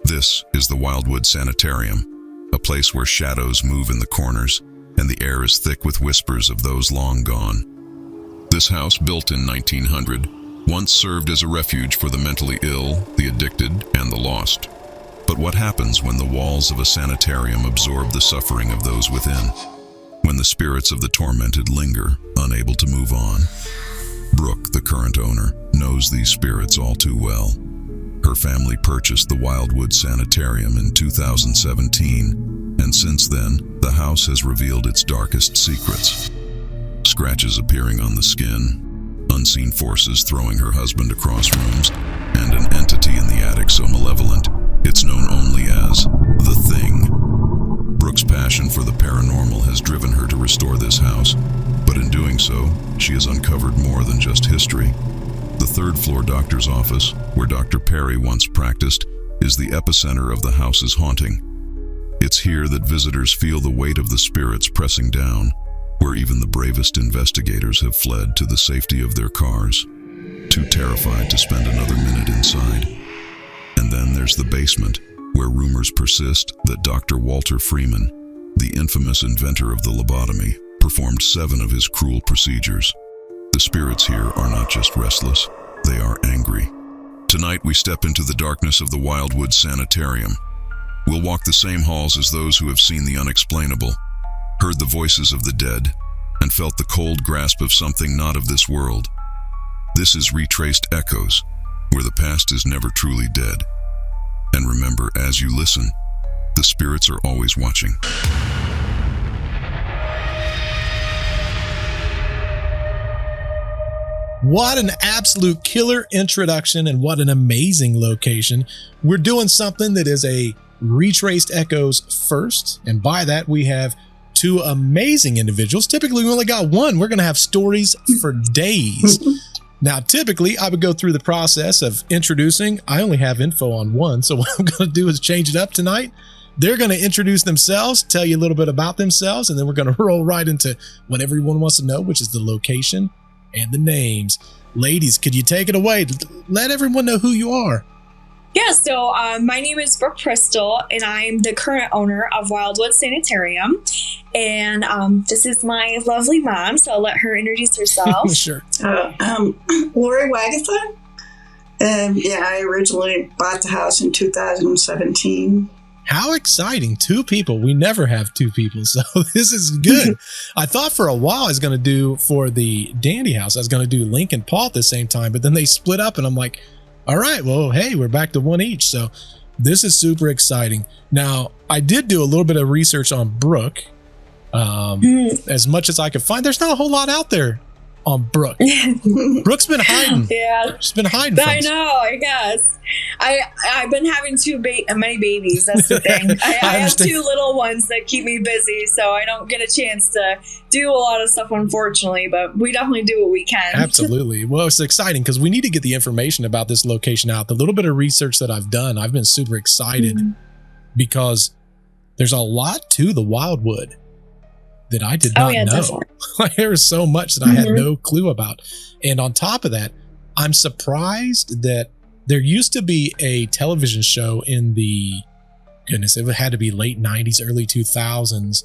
This is the Wildwood Sanitarium, a place where shadows move in the corners and the air is thick with whispers of those long gone. This house, built in 1900, once served as a refuge for the mentally ill, the addicted, and the lost. But what happens when the walls of a sanitarium absorb the suffering of those within? When the spirits of the tormented linger, unable to move on? Brooke, the current owner, knows these spirits all too well. Her family purchased the Wildwood Sanitarium in 2017, and since then, the house has revealed its darkest secrets. Scratches appearing on the skin, unseen forces throwing her husband across rooms, and an entity in the attic so malevolent, it's known only as The Thing. Brooke's passion for the paranormal has driven her to restore this house, but in doing so, she has uncovered more than just history. The third-floor doctor's office, where Dr. Perry once practiced, is the epicenter of the house's haunting. It's here that visitors feel the weight of the spirits pressing down, where even the bravest investigators have fled to the safety of their cars, too terrified to spend another minute inside. And then there's the basement, where rumors persist that Dr. Walter Freeman, the infamous inventor of the lobotomy, performed 7 of his cruel procedures. The spirits here are not just restless, they are angry. Tonight we step into the darkness of the Wildwood Sanitarium. We'll walk the same halls as those who have seen the unexplainable, heard the voices of the dead, and felt the cold grasp of something not of this world. This is Retraced Echoes, where the past is never truly dead. And remember, as you listen, the spirits are always watching. What an absolute killer introduction, and what an amazing location. We're doing something that is a Retraced Echoes first, and by that we have 2 amazing individuals. Typically we only got one. We're going to have stories for days. Now, typically I would go through the process of introducing. I only have info on one, so what I'm going to do is change it up tonight. They're going to introduce themselves, tell you a little bit about themselves, and then we're going to roll right into what everyone wants to know, which is the location and the names. Ladies, could you take it away? Let everyone know who you are. Yeah, so my name is Brooke Crystal, and I'm the current owner of Wildwood Sanitarium. And this is my lovely mom, so I'll let her introduce herself. Sure. Laurie Wagatha. I originally bought the house in 2017. How exciting. 2 people. We never have 2 people, so this is good. I thought for a while I was going to do, for the Dandy house, I was going to do Link and Paul at the same time, but then they split up and I'm like, all right, well, hey, we're back to 1 each. So this is super exciting. Now, I did do a little bit of research on Brooke. As much as I could find, there's not a whole lot out there on Brooke. Brooke's been hiding. Yeah, she's been hiding from I know, I guess. I've been having many babies. That's the thing. I have 2 little ones that keep me busy, so I don't get a chance to do a lot of stuff, unfortunately, but we definitely do what we can. Absolutely. Well, it's exciting because we need to get the information about this location out. The little bit of research that I've done, I've been super excited because there's a lot to the Wildwood that I did not know. There's so much that I had no clue about. And on top of that, I'm surprised that there used to be a television show in the, goodness, it had to be late 90s, early 2000s,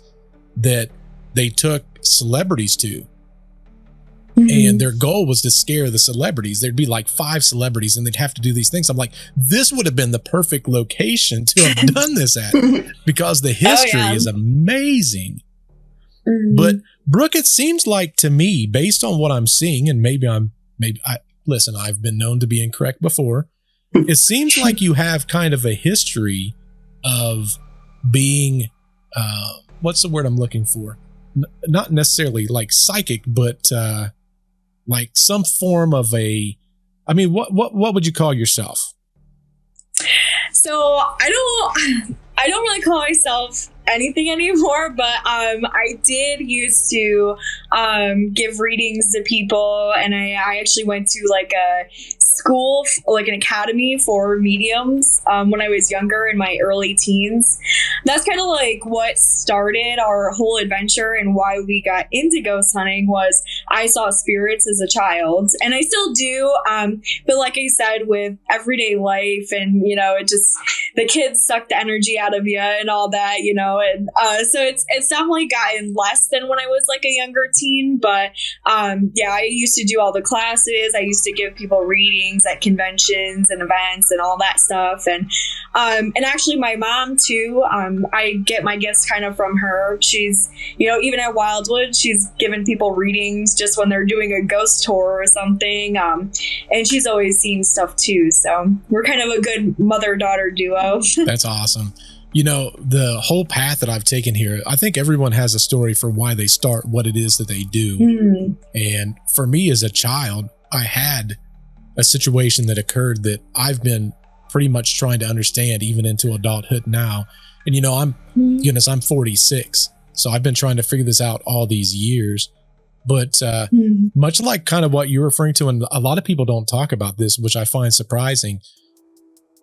that they took celebrities to. And their goal was to scare the celebrities. There'd be like 5 celebrities and they'd have to do these things. I'm like, this would have been the perfect location to have done this at, because the history is amazing. But Brooke, it seems like to me, based on what I'm seeing, and listen, I've been known to be incorrect before. It seems like you have kind of a history of being, what's the word I'm looking for? Not necessarily like psychic, but like some form of what would you call yourself? So I don't really call myself anything anymore, but I did used to give readings to people, and I actually went to like a school, like an academy for mediums when I was younger, in my early teens. That's kind of like what started our whole adventure, and why we got into ghost hunting was I saw spirits as a child, and I still do, but like I said, with everyday life and, you know, it just, the kids suck the energy out of you and all that, you know. And so it's definitely gotten less than when I was like a younger teen. But yeah, I used to do all the classes. I used to give people readings at conventions and events and all that stuff. And actually my mom too, I get my gifts kind of from her. She's, you know, even at Wildwood, she's given people readings just when they're doing a ghost tour or something. And she's always seen stuff too. So we're kind of a good mother-daughter duo. That's awesome. You know, the whole path that I've taken here, I think everyone has a story for why they start what it is that they do. Mm. And for me as a child, I had a situation that occurred that I've been pretty much trying to understand even into adulthood now. And, you know, I'm 46. So I've been trying to figure this out all these years. But much like kind of what you're referring to, and a lot of people don't talk about this, which I find surprising.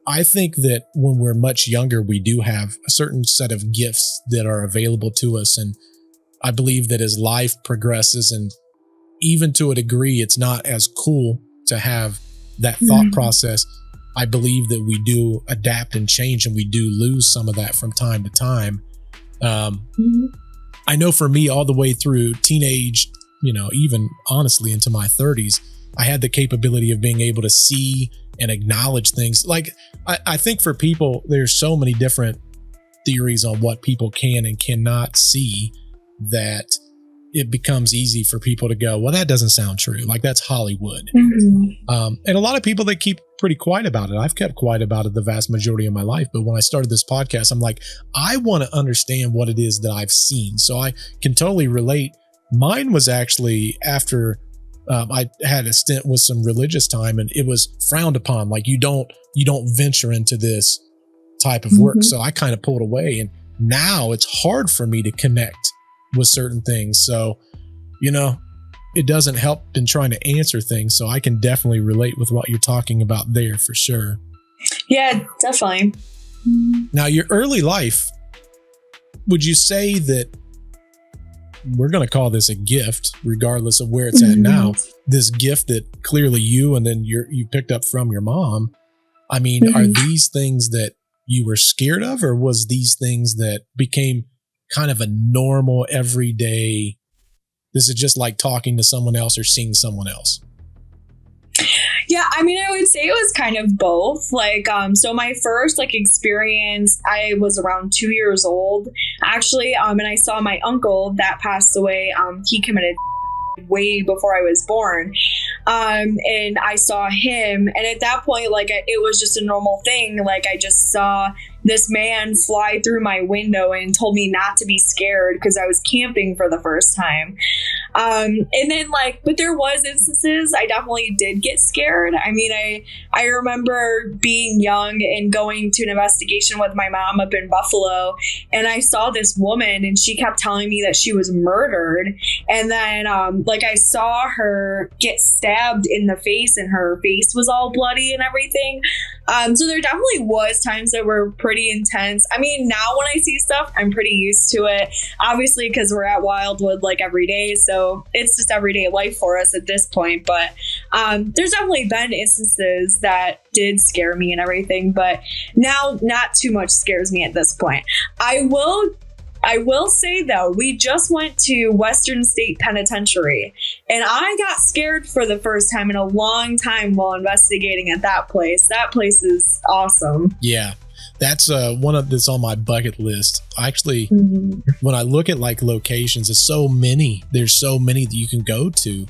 I think that when we're much younger, we do have a certain set of gifts that are available to us. And I believe that as life progresses, and even to a degree, it's not as cool to have that thought process. I believe that we do adapt and change, and we do lose some of that from time to time. I know for me, all the way through teenage, you know, even honestly into my 30s, I had the capability of being able to see and acknowledge things. Like, I think for people, there's so many different theories on what people can and cannot see that it becomes easy for people to go, well, that doesn't sound true. Like, that's Hollywood. And a lot of people, they keep pretty quiet about it. I've kept quiet about it the vast majority of my life. But when I started this podcast, I'm like, I want to understand what it is that I've seen. So I can totally relate. Mine was actually after I had a stint with some religious time, and it was frowned upon. Like, you don't venture into this type of work. So I kind of pulled away, and now it's hard for me to connect with certain things. So, you know, it doesn't help in trying to answer things. So I can definitely relate with what you're talking about there for sure. Yeah, definitely. Now, your early life, would you say that we're going to call this a gift, regardless of where it's at now, this gift that clearly you and then you picked up from your mom? I mean, are these things that you were scared of, or was these things that became kind of a normal everyday, this is just like talking to someone else or seeing someone else? Yeah, I mean, I would say it was kind of both. Like, so my first experience, I was around 2 years old, actually. And I saw my uncle that passed away. He committed way before I was born. And I saw him. And at that point, it was just a normal thing. Like, I just saw this man fly through my window and told me not to be scared because I was camping for the first time. And then but there was instances I definitely did get scared. I mean, I remember being young and going to an investigation with my mom up in Buffalo, and I saw this woman, and she kept telling me that she was murdered. And then I saw her get stabbed in the face, and her face was all bloody and everything. So there definitely was times that were pretty intense. I mean, now when I see stuff, I'm pretty used to it, obviously, because we're at Wildwood every day. So it's just everyday life for us at this point. But there's definitely been instances that did scare me and everything. But now not too much scares me at this point. I will say, though, we just went to Western State Penitentiary, and I got scared for the first time in a long time while investigating at that place. That place is awesome. Yeah, that's one of that's on my bucket list. Actually, when I look at locations, there's so many that you can go to.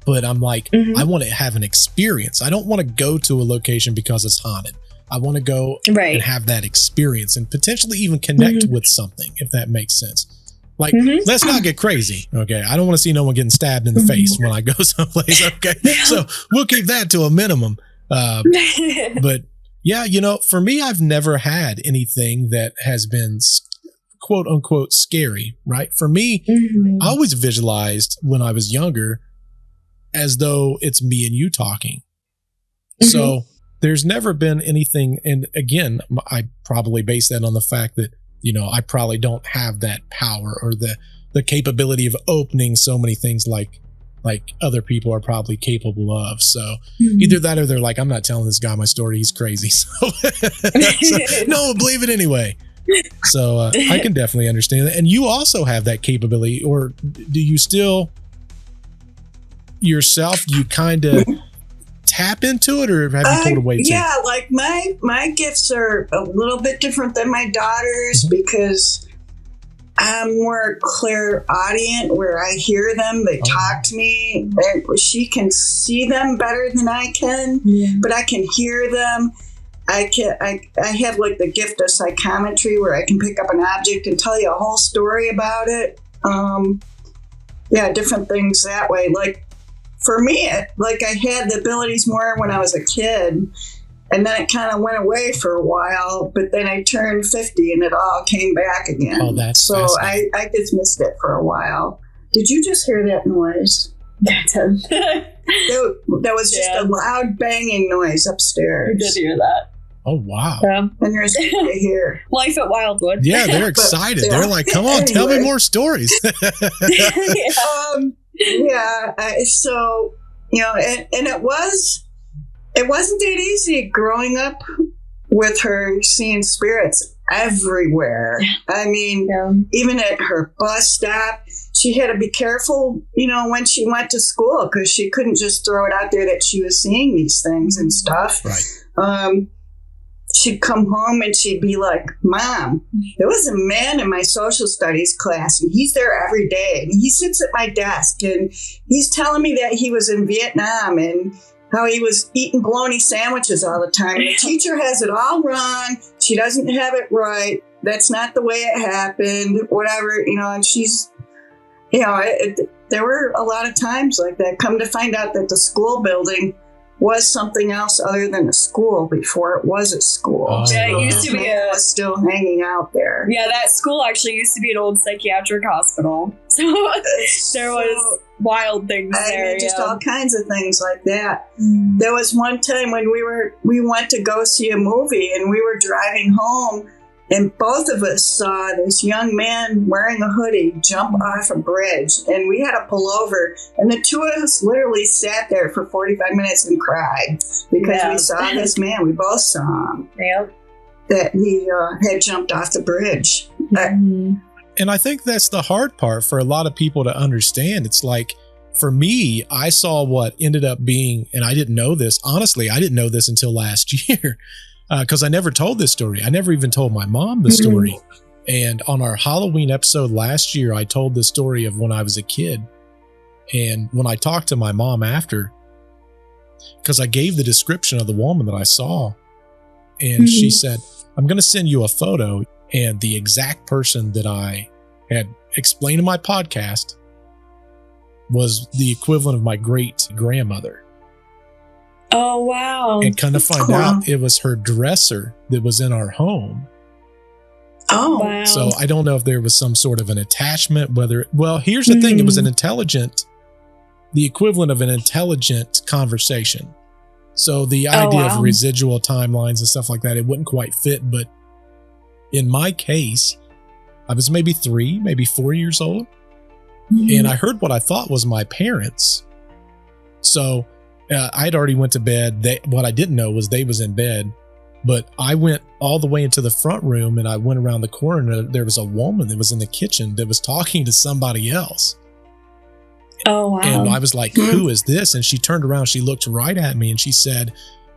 But I'm like, I want to have an experience. I don't want to go to a location because it's haunted. I want to go and have that experience and potentially even connect with something, if that makes sense. Let's not get crazy. Okay. I don't want to see no one getting stabbed in the face when I go someplace. Okay. So we'll keep that to a minimum. But yeah, for me, I've never had anything that has been quote unquote scary, right? For me, I always visualized when I was younger as though it's me and you talking. So there's never been anything. And again, I probably base that on the fact that, I probably don't have that power or the capability of opening so many things like like other people are probably capable of. So either that or they're like, I'm not telling this guy my story. He's crazy. So, no, believe it anyway. So I can definitely understand that. And you also have that capability, or do you still yourself, you kind of tap into it, or have you pulled away too? Yeah, like my gifts are a little bit different than my daughter's because I'm more clairaudient, where I hear them, they talk to me, and she can see them better than I can, but I can hear them. I have like the gift of psychometry, where I can pick up an object and tell you a whole story about it. Different things that way. Like for me, like I had the abilities more when I was a kid, and then it kind of went away for a while, but then I turned 50 and it all came back again. Oh, that's so I just missed it for a while. Did you just hear that noise? That was just a loud banging noise upstairs. I did hear that. Oh, wow. And there's here. Life at Wildwood. Yeah, they're excited. They're like, come on, tell me more stories. So, and it wasn't that easy growing up with her seeing spirits everywhere. I mean, even at her bus stop, she had to be careful, when she went to school, because she couldn't just throw it out there that she was seeing these things and stuff. Right. She'd come home and she'd be like, Mom, there was a man in my social studies class, and he's there every day, and he sits at my desk, and he's telling me that he was in Vietnam and how he was eating bologna sandwiches all the time. And the teacher has it all wrong. She doesn't have it right. That's not the way it happened, whatever, and she's, there were a lot of times like that. Come to find out that the school building was something else other than a school before it was a school. Oh. Yeah, it used to be was still hanging out there. Yeah, that school actually used to be an old psychiatric hospital. So there was wild things there. Just all kinds of things like that. There was one time when we went to go see a movie, and we were driving home, and both of us saw this young man wearing a hoodie jump off a bridge, and we had to pull over, and the two of us literally sat there for 45 minutes and cried because we saw this man. We both saw him. Yep. That he had jumped off the bridge. And I think that's the hard part for a lot of people to understand. It's like, for me, I saw what ended up being, and I didn't know this. Honestly, I didn't know this until last year. Because I never told this story. I never even told my mom the story. And on our Halloween episode last year, I told the story of when I was a kid. And when I talked to my mom after, because I gave the description of the woman that I saw, and she said, I'm going to send you a photo. And the exact person that I had explained in my podcast was the equivalent of my great grandmother. Oh, wow. And kind of find out it was her dresser that was in our home. Oh, wow. So I don't know if there was some sort of an attachment, here's the thing. It was the equivalent of an intelligent conversation. So the idea of residual timelines and stuff like that, it wouldn't quite fit. But in my case, I was maybe 3, maybe 4 years old. And I heard what I thought was my parents. So I had already went to bed. What I didn't know was they was in bed, but I went all the way into the front room, and I went around the corner, and there was a woman that was in the kitchen that was talking to somebody else. Oh, wow. And I was like, who is this? And she turned around, she looked right at me, and she said,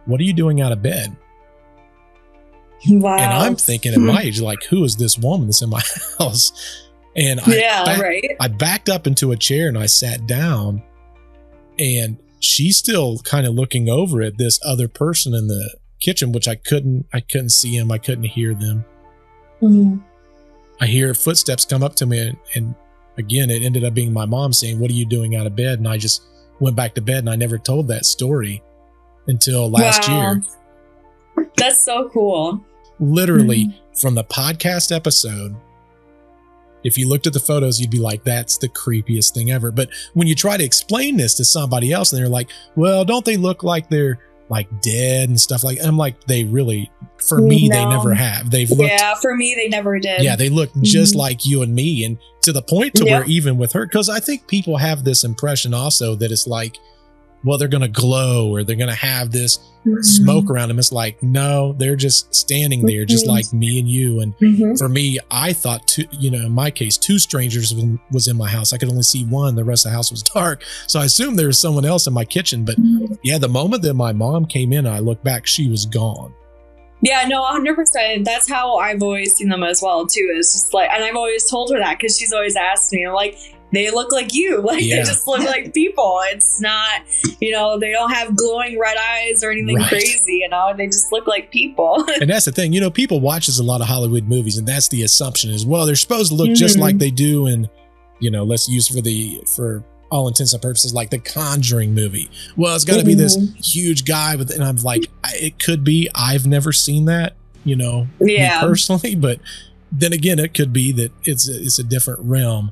what are you doing out of bed? Wow. And I'm thinking at my age, like, who is this woman that's in my house? And I backed up into a chair and I sat down, and she's still kind of looking over at this other person in the kitchen, which I couldn't see him. I couldn't hear them. I hear footsteps come up to me, and again, it ended up being my mom saying, what are you doing out of bed? And I just went back to bed, and I never told that story until last year. That's so cool. Literally from the podcast episode, if you looked at the photos, you'd be like, that's the creepiest thing ever. But when you try to explain this to somebody else, and they're like, well, don't they look like they're like dead and stuff like. And I'm like, they really, for me, they never have. They've looked. Yeah, for me, they never did. Yeah, they look just like you and me, and to the point to where even with her, because I think people have this impression also that it's like, well, they're going to glow or they're going to have this smoke around them. It's like, no, they're just standing there just like me and you. And for me, I thought, in my case, 2 strangers was in my house. I could only see one. The rest of the house was dark. So I assumed there was someone else in my kitchen. But yeah, the moment that my mom came in, I looked back, she was gone. Yeah, no, 100%. That's how I've always seen them as well, too. It's just like, and I've always told her that because she's always asked me, I'm like, they look like you. Like, they just look like people. It's not, they don't have glowing red eyes or anything crazy, They just look like people. And that's the thing, people watches a lot of Hollywood movies, and that's the assumption as well. They're supposed to look just like they do in, let's use for all intents and purposes, like the Conjuring movie. Well, it's got to be this huge guy and I'm like, it could be. I've never seen that, me personally, but then again, it could be that it's a different realm.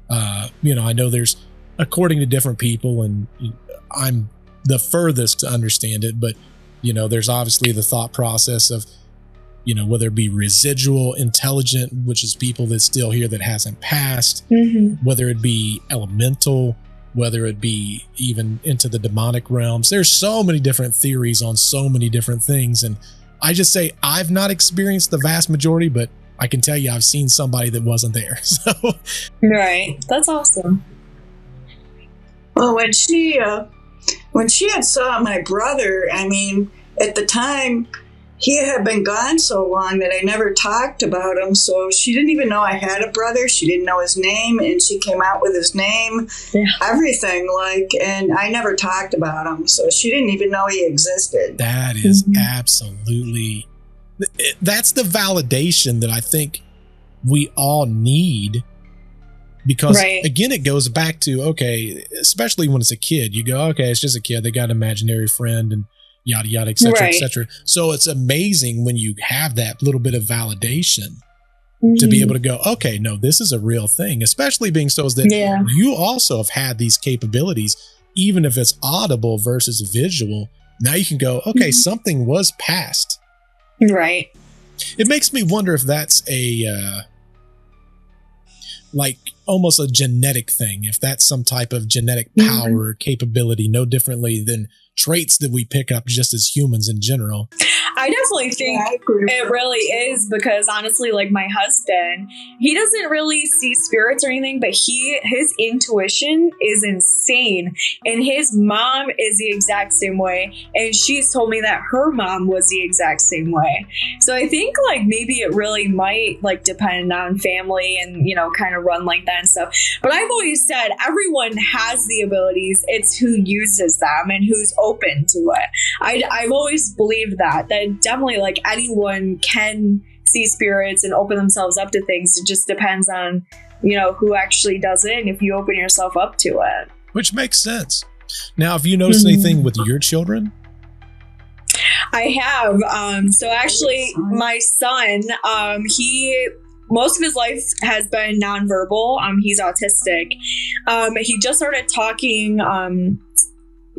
I know there's, according to different people, and I'm the furthest to understand it, but there's obviously the thought process of, whether it be residual intelligent, which is people that's still here that hasn't passed, whether it be elemental, whether it be even into the demonic realms. There's so many different theories on so many different things. And I just say, I've not experienced the vast majority, but I can tell you I've seen somebody that wasn't there. So right. That's awesome. Well, when she had saw my brother, I mean, at the time, he had been gone so long that I never talked about him. So she didn't even know I had a brother. She didn't know his name, and she came out with his name, everything, and I never talked about him. So she didn't even know he existed. That is absolutely, that's the validation that I think we all need, because again, it goes back to, okay, especially when it's a kid, you go, okay, it's just a kid. They got an imaginary friend and yada, yada, et cetera, et cetera. So it's amazing when you have that little bit of validation to be able to go, okay, no, this is a real thing, especially being so that you also have had these capabilities, even if it's audible versus visual. Now you can go, okay, something was passed. Right. It makes me wonder if that's a, like almost a genetic thing, if that's some type of genetic power or capability, no differently than traits that we pick up just as humans in general. I definitely think it really is, because honestly, like my husband, he doesn't really see spirits or anything, but his intuition is insane. And his mom is the exact same way. And she's told me that her mom was the exact same way. So I think like maybe it really might like depend on family and, kind of run like that and stuff. But I've always said everyone has the abilities. It's who uses them and who's open to it. I've always believed that definitely like anyone can see spirits and open themselves up to things. It just depends on, who actually does it and if you open yourself up to it. Which makes sense. Now, have you noticed anything with your children? I have. So actually, my son, most of his life has been nonverbal. He's autistic. He just started talking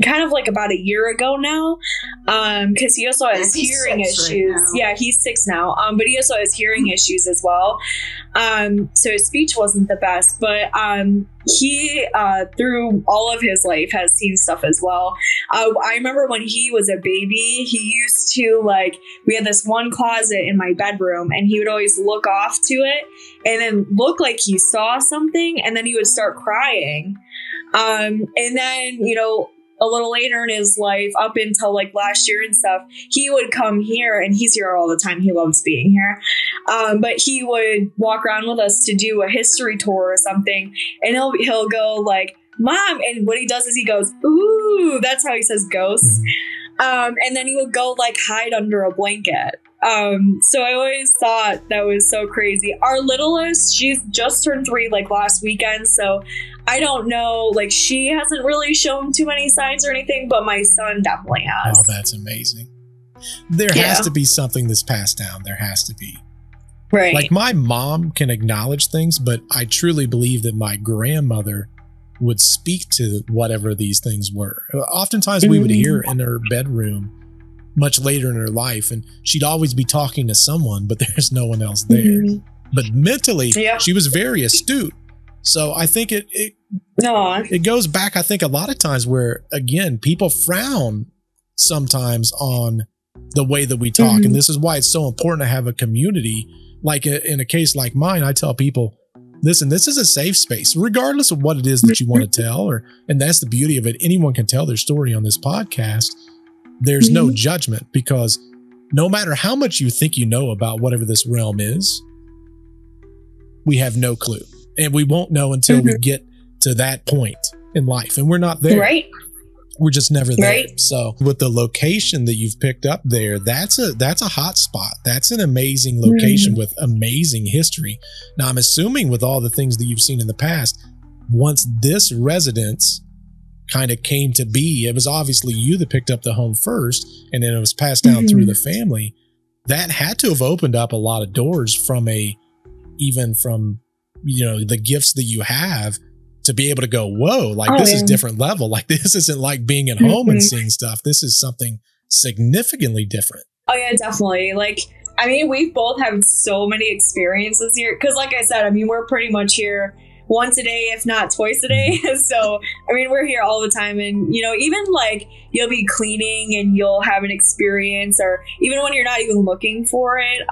kind of like about a year ago now, because he also has hearing issues. Right, yeah, he's 6 now, but he also has hearing issues as well. So his speech wasn't the best, but he through all of his life has seen stuff as well. I remember when he was a baby, he used to we had this one closet in my bedroom, and he would always look off to it and then look like he saw something, and then he would start crying. And then, a little later in his life, up until last year and stuff, he would come here, and he's here all the time. He loves being here. But he would walk around with us to do a history tour or something, and he'll go Mom, and what he does is he goes, ooh, that's how he says ghosts. And then he would go hide under a blanket. So I always thought that was so crazy. Our littlest, she's just turned 3 last weekend, so I don't know, she hasn't really shown too many signs or anything, but my son definitely has. Oh, that's amazing. There has to be something that's passed down. There has to be. Right. My mom can acknowledge things, but I truly believe that my grandmother would speak to whatever these things were. Oftentimes we would hear in her bedroom much later in her life, and she'd always be talking to someone, but there's no one else there. Mhm. But mentally, Yeah. she was very astute. So I think it goes back, I think, a lot of times where, again, people frown sometimes on the way that we talk. Mhm. And this is why it's so important to have a community. Like in a case like mine, I tell people, listen, this is a safe space, regardless of what it is that you want to tell. And that's the beauty of it. Anyone can tell their story on this podcast. There's no judgment, because no matter how much you think you know about whatever this realm is, we have no clue. And we won't know until we get to that point in life. And we're not there. Right. We're just never there. Right. So with the location that you've picked up there, that's a hot spot. That's an amazing location with amazing history. Now, I'm assuming with all the things that you've seen in the past, once this residence kind of came to be, it was obviously you that picked up the home first, and then it was passed down through the family. That had to have opened up a lot of doors from even from, you know, the gifts that you have, to be able to go, whoa, like this is different level. Like this isn't like being at home and seeing stuff. This is something significantly different. Oh yeah, definitely. Like, I mean, we've both had so many experiences here. Cause like I said, I mean, we're pretty much here once a day, if not twice a day. So, I mean, we're here all the time. And, you know, even like you'll be cleaning and you'll have an experience, or even when you're not even looking for it,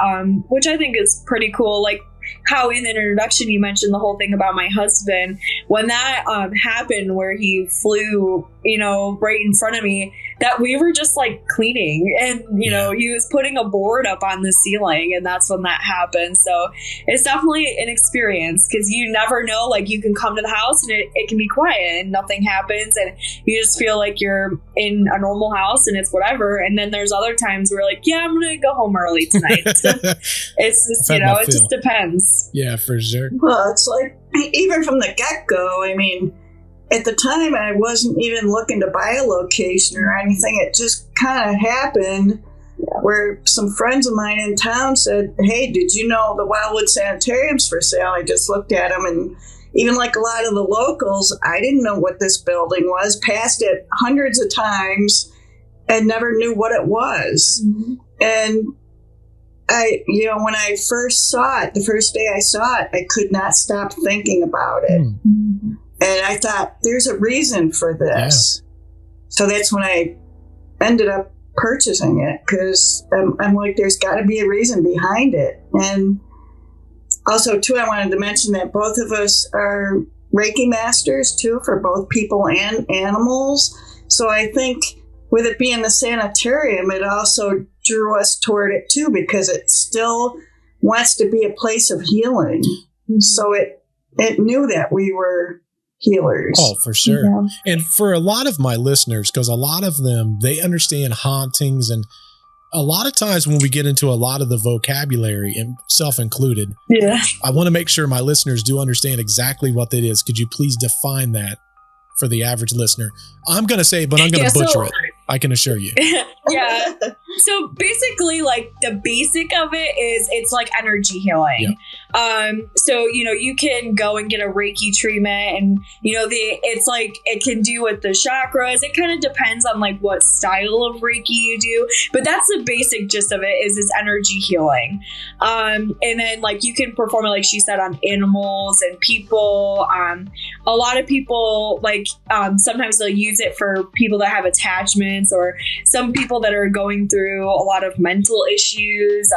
which I think is pretty cool. Like, how in the introduction you mentioned the whole thing about my husband. When that happened, where he flew, you know, right in front of me, that we were just like cleaning, and you know, he was putting a board up on the ceiling, and that's when that happened. So it's definitely an experience, because you never know, like you can come to the house and it can be quiet and nothing happens, and you just feel like you're in a normal house and it's whatever. And then there's other times where like, yeah, I'm gonna go home early tonight. It's just, you know, it just depends. Yeah, for sure. Well, it's like, even from the get-go, I mean, at the time I wasn't even looking to buy a location or anything. It just kind of happened where some friends of mine in town said, hey, did you know the Wildwood Sanitarium's for sale? I just looked at them, and even like a lot of the locals, I didn't know what this building was, passed it hundreds of times and never knew what it was. And when I first saw it, the first day I saw it, I could not stop thinking about it. And I thought, there's a reason for this. So that's when I ended up purchasing it, because I'm like, there's got to be a reason behind it. And also, too, I wanted to mention that both of us are Reiki masters, too, for both people and animals. So I think with it being the sanitarium, it also drew us toward it, too, because it still wants to be a place of healing. So it knew that we were healers. Oh, for sure. And for a lot of my listeners, because a lot of them, they understand hauntings, and a lot of times when we get into a lot of the vocabulary, and self included, I want to make sure my listeners do understand exactly what that is. Could you please define that for the average listener? I'm going to say it, but I'm going to butcher it. I can assure you. So basically, like, the basic of it is it's like energy healing. So, you know, you can go and get a Reiki treatment, and, you know, it's like it can do with the chakras. It kind of depends on like what style of Reiki you do, but that's the basic gist of it, is it's energy healing. And then like you can perform it, like she said, on animals and people. A lot of people like sometimes they'll use it for people that have attachments, or some people that are going through a lot of mental issues.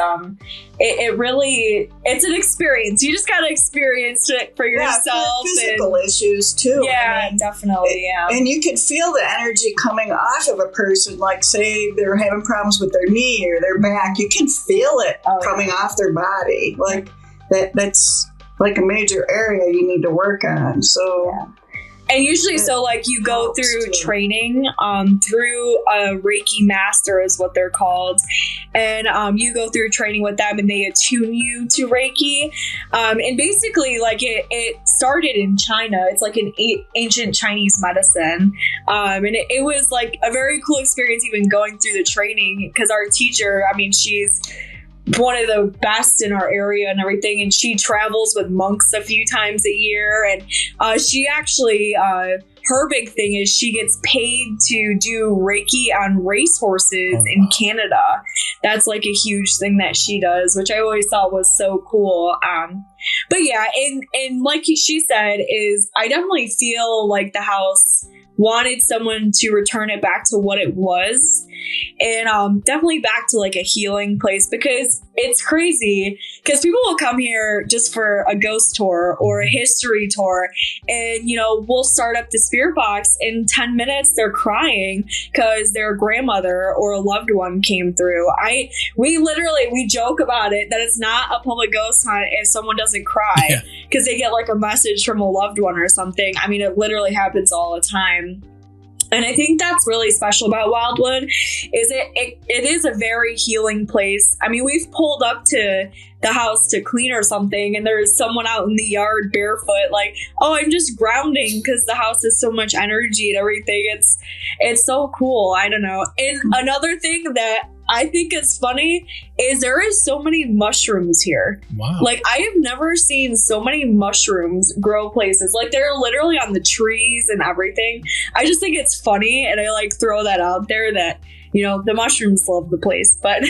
It really, it's an experience. You just got to experience it for yourself. For physical issues too. Yeah, I mean, definitely. And you can feel the energy coming off of a person, like say they're having problems with their knee or their back. You can feel it coming off their body. Like that's like a major area you need to work on. So. And usually, so like you go through training through a Reiki master is what they're called. And you go through training with them, and they attune you to Reiki. And basically, like it started in China. It's like an ancient Chinese medicine. And it was like a very cool experience even going through the training, because our teacher, I mean, she's one of the best in our area and everything, and she travels with monks a few times a year, and she actually her big thing is she gets paid to do Reiki on racehorses in Canada. That's like a huge thing that she does, which I always thought was so cool. But yeah, and like she said, is I definitely feel like the house wanted someone to return it back to what it was, and definitely back to like a healing place, because it's crazy because people will come here just for a ghost tour or a history tour, and we'll start up the spirit box. In 10 minutes they're crying because their grandmother or a loved one came through. We joke about it that it's not a public ghost hunt if someone doesn't cry because they get like a message from a loved one or something. I mean, it literally happens all the time. And I think that's really special about Wildwood, is it is a very healing place. I mean, we've pulled up to the house to clean or something, and there's someone out in the yard barefoot, like, oh, I'm just grounding because the house has so much energy and everything. It's so cool. I don't know. And another thing that I think is funny is there is so many mushrooms here. Wow. Like, I have never seen so many mushrooms grow places. Like, they're literally on the trees and everything. I just think it's funny, and I like throw that out there that, the mushrooms love the place. But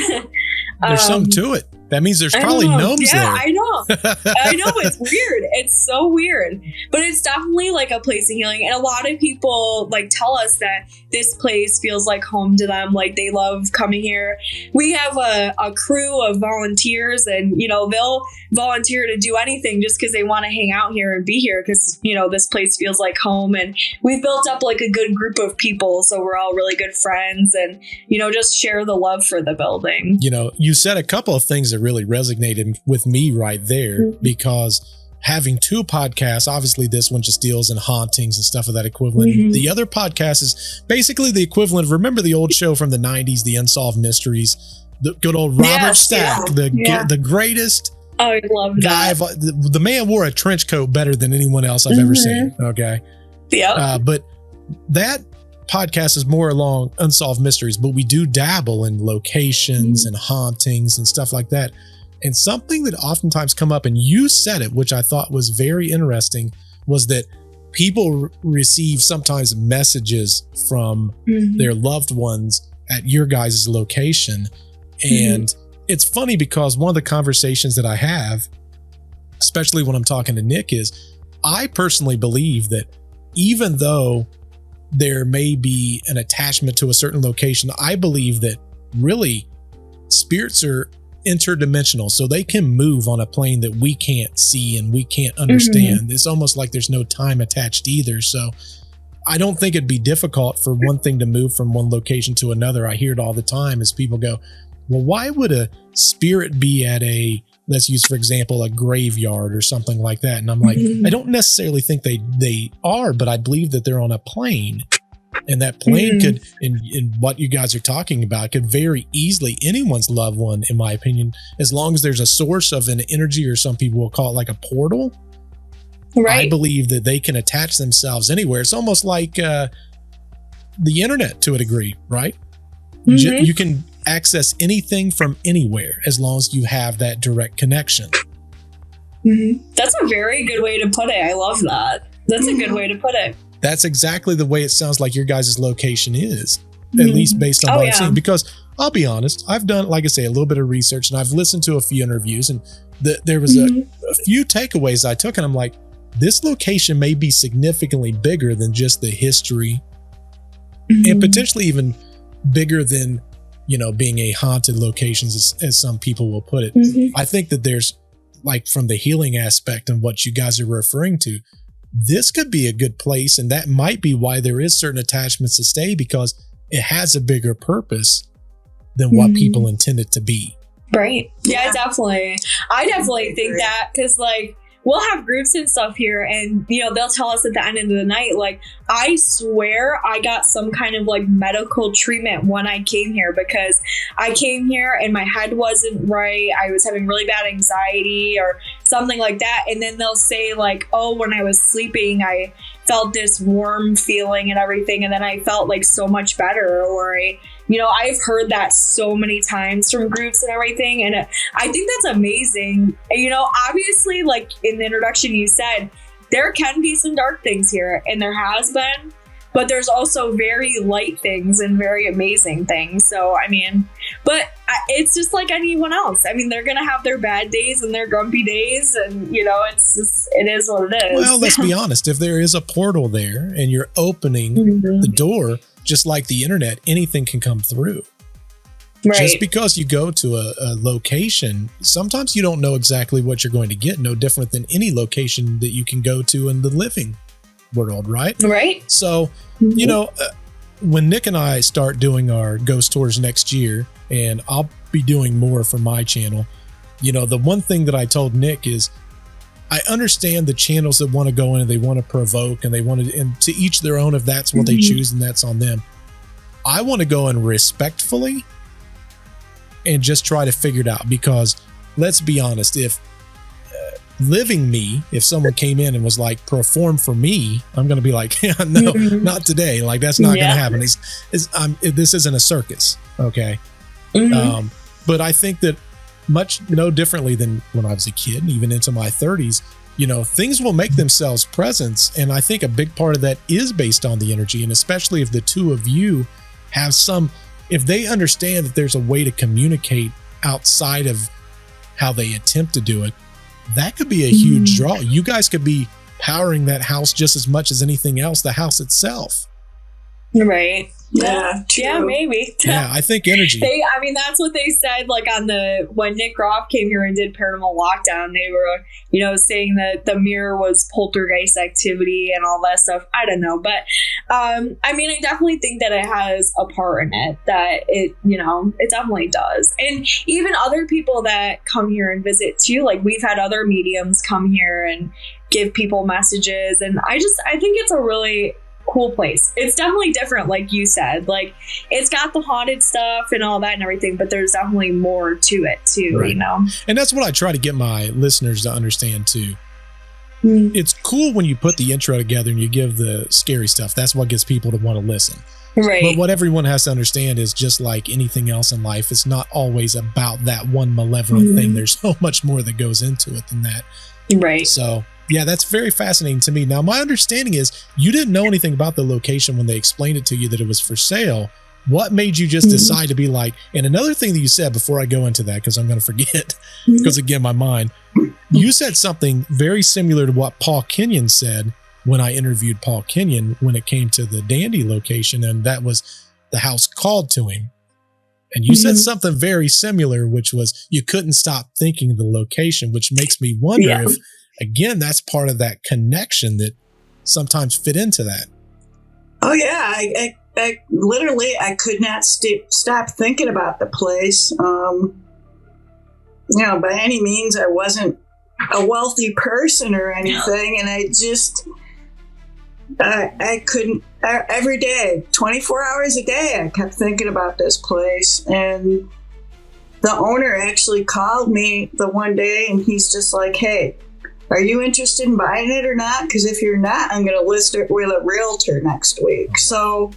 there's something to it. That means there's probably gnomes there. Yeah, I know. I know, it's weird. It's so weird. But it's definitely like a place of healing. And a lot of people like tell us that this place feels like home to them. Like they love coming here. We have a crew of volunteers, and they'll volunteer to do anything just because they want to hang out here and be here because this place feels like home. And we've built up like a good group of people, so we're all really good friends, and just share the love for the building. You said a couple of things that really resonated with me right there, because having two podcasts, obviously this one just deals in hauntings and stuff of that equivalent. The other podcast is basically the equivalent of, remember the old show from the 90s, the Unsolved Mysteries, the good old Robert Stack, the greatest I love guy. that. The man wore a trench coat better than anyone else I've ever seen. Okay. Yeah. But that podcast is more along unsolved mysteries, but we do dabble in locations and hauntings and stuff like that. And something that oftentimes come up, and you said it, which I thought was very interesting, was that people receive sometimes messages from their loved ones at your guys' location. And it's funny because one of the conversations that I have, especially when I'm talking to Nick, is I personally believe that even though there may be an attachment to a certain location, I believe that really spirits are interdimensional, so they can move on a plane that we can't see and we can't understand. It's almost like there's no time attached either. So I don't think it'd be difficult for one thing to move from one location to another. I hear it all the time as people go, well, why would a spirit be at a, let's use, for example, a graveyard or something like that? And I'm like, I don't necessarily think they are, but I believe that they're on a plane. And that plane could, in what you guys are talking about, could very easily anyone's loved one, in my opinion, as long as there's a source of an energy, or some people will call it like a portal. Right. I believe that they can attach themselves anywhere. It's almost like the internet to a degree, right? You can access anything from anywhere as long as you have that direct connection. That's a very good way to put it. I love that. That's a good way to put it. That's exactly the way it sounds like your guys' location is, at least based on what I've seen. Because I'll be honest, I've done, like I say, a little bit of research, and I've listened to a few interviews, and there was a few takeaways I took, and I'm like, this location may be significantly bigger than just the history, and potentially even bigger than, being a haunted location, as some people will put it. I think that there's, like, from the healing aspect and what you guys are referring to, this could be a good place, and that might be why there is certain attachments to stay, because it has a bigger purpose than what people intend it to be. Right. Yeah, definitely. I definitely think that, because like we'll have groups and stuff here, and they'll tell us at the end of the night, like, I swear I got some kind of like medical treatment when I came here, because I came here and my head wasn't right. I was having really bad anxiety or something like that. And then they'll say like, oh, when I was sleeping, I felt this warm feeling and everything. And then I felt like so much better. Or I've heard that so many times from groups and everything. And I think that's amazing. Obviously, like in the introduction, you said there can be some dark things here, and there has been, but there's also very light things and very amazing things. So, I mean, but it's just like anyone else. I mean, they're going to have their bad days and their grumpy days, and, you know, it is what it is. Well, let's be honest. If there is a portal there and you're opening the door, just like the internet, anything can come through. Right. Just because you go to a location, sometimes you don't know exactly what you're going to get. No different than any location that you can go to in the living world, right? Right. So, you know, when Nick and I start doing our ghost tours next year, and I'll be doing more for my channel, you know, the one thing that I told Nick is I understand the channels that want to go in and they want to provoke and they want to, and to each their own, if that's what they choose and that's on them. I want to go in respectfully and just try to figure it out, because let's be honest, if living me, if someone came in and was like, perform for me, I'm going to be like, yeah, no, not today. Like, that's not going to happen. This isn't a circus. Okay. But I think that much no differently than when I was a kid, and even into my 30s, you know, things will make themselves presence. And I think a big part of that is based on the energy. And especially if the two of you have if they understand that there's a way to communicate outside of how they attempt to do it, that could be a huge draw. You guys could be powering that house just as much as anything else, the house itself. Right. Yeah, true. Yeah, maybe. Yeah, I think energy. I mean, that's what they said, like when Nick Groff came here and did Paranormal Lockdown, they were, you know, saying that the mirror was poltergeist activity and all that stuff. I don't know. But, I mean, I definitely think that it has a part in it, that it, you know, it definitely does. And even other people that come here and visit too, like we've had other mediums come here and give people messages. And I think it's a really cool place. It's definitely different, like you said. Like, it's got the haunted stuff and all that and everything, but there's definitely more to it too, right. You know? And that's what I try to get my listeners to understand too. It's cool when you put the intro together and you give the scary stuff. That's what gets people to want to listen. Right. But what everyone has to understand is, just like anything else in life, it's not always about that one malevolent thing. There's so much more that goes into it than that. Right. So yeah, that's very fascinating to me. Now, my understanding is you didn't know anything about the location when they explained it to you that it was for sale. What made you just decide to be like, and another thing that you said before I go into that, because I'm going to forget, because again, my mind, you said something very similar to what Paul Kenyon said when I interviewed Paul Kenyon when it came to the Dandy location, and that was the house called to him. And you said something very similar, which was you couldn't stop thinking of the location, which makes me wonder if, again, that's part of that connection that sometimes fit into that. Oh yeah, I literally I could not stop thinking about the place. You know, by any means, I wasn't a wealthy person or anything, and I just I couldn't. Every day, 24 hours a day, I kept thinking about this place. And the owner actually called me the one day, and he's just like, "Hey, are you interested in buying it or not? Because if you're not, I'm going to list it with a realtor next week." So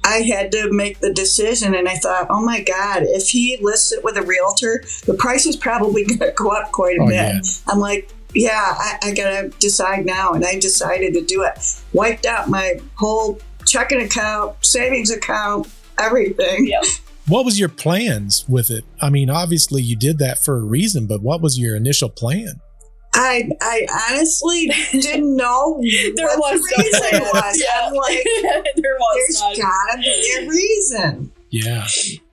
I had to make the decision, and I thought, oh my God, if he lists it with a realtor, the price is probably going to go up quite a bit. Yeah. I'm like, yeah, I got to decide now. And I decided to do it. Wiped out my whole checking account, savings account, everything. Yep. What was your plans with it? I mean, obviously you did that for a reason, but what was your initial plan? I honestly didn't know there what was the reason was. Yeah. I'm like, there's gotta be a reason. Yeah.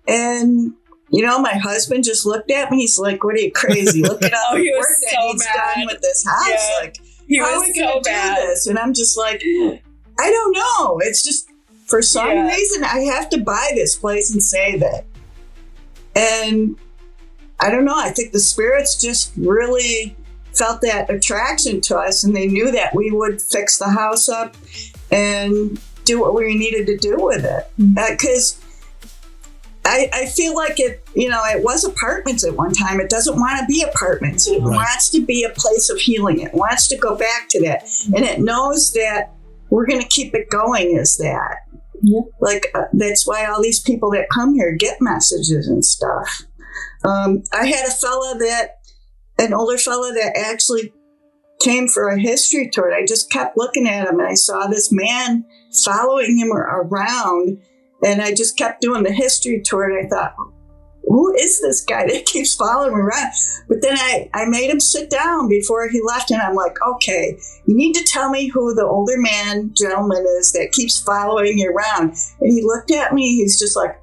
And, you know, my husband just looked at me. He's like, "What are you, crazy? Look at all the work that he's done with this house. Yeah. Like, He how are was we going to do this?" And I'm just like, I don't know. It's just, for some reason, I have to buy this place and save it. And I don't know. I think the spirits just really felt that attraction to us, and they knew that we would fix the house up and do what we needed to do with it. Because I feel like it, you know, it was apartments at one time. It doesn't want to be apartments. It wants to be a place of healing. It wants to go back to that. And it knows that we're going to keep it going as that. Yeah. Like, that's why all these people that come here get messages and stuff. I had an older fella that actually came for a history tour. I just kept looking at him, and I saw this man following him around, and I just kept doing the history tour, and I thought, who is this guy that keeps following me around? But then I made him sit down before he left, and I'm like, okay, you need to tell me who the older gentleman is that keeps following you around. And he looked at me, he's just like,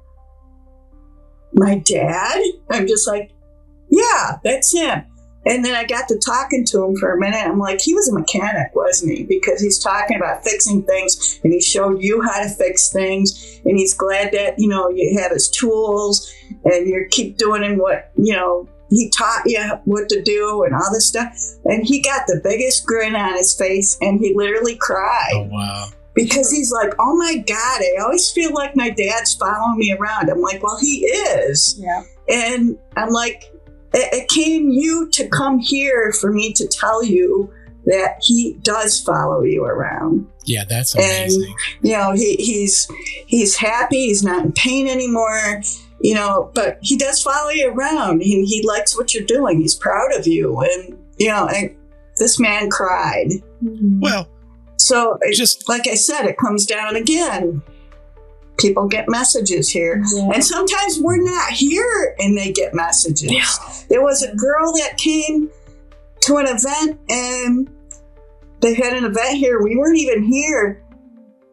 my dad? I'm just like, yeah, that's him. And then I got to talking to him for a minute. I'm like, he was a mechanic, wasn't he? Because he's talking about fixing things, and he showed you how to fix things, and he's glad that, you have his tools, and you keep doing what, he taught you what to do and all this stuff. And he got the biggest grin on his face, and he literally cried. Oh, wow. Because he's like, oh my God, I always feel like my dad's following me around. I'm like, well, he is. Yeah. And I'm like, it came you to come here for me to tell you that he does follow you around. Yeah, that's amazing. And, he's happy. He's not in pain anymore, but he does follow you around. He likes what you're doing. He's proud of you. And, this man cried. Well, so like I said, it comes down again. People get messages here. Yeah. And sometimes we're not here and they get messages. Yeah. There was a girl that came to an event, and they had an event here. We weren't even here.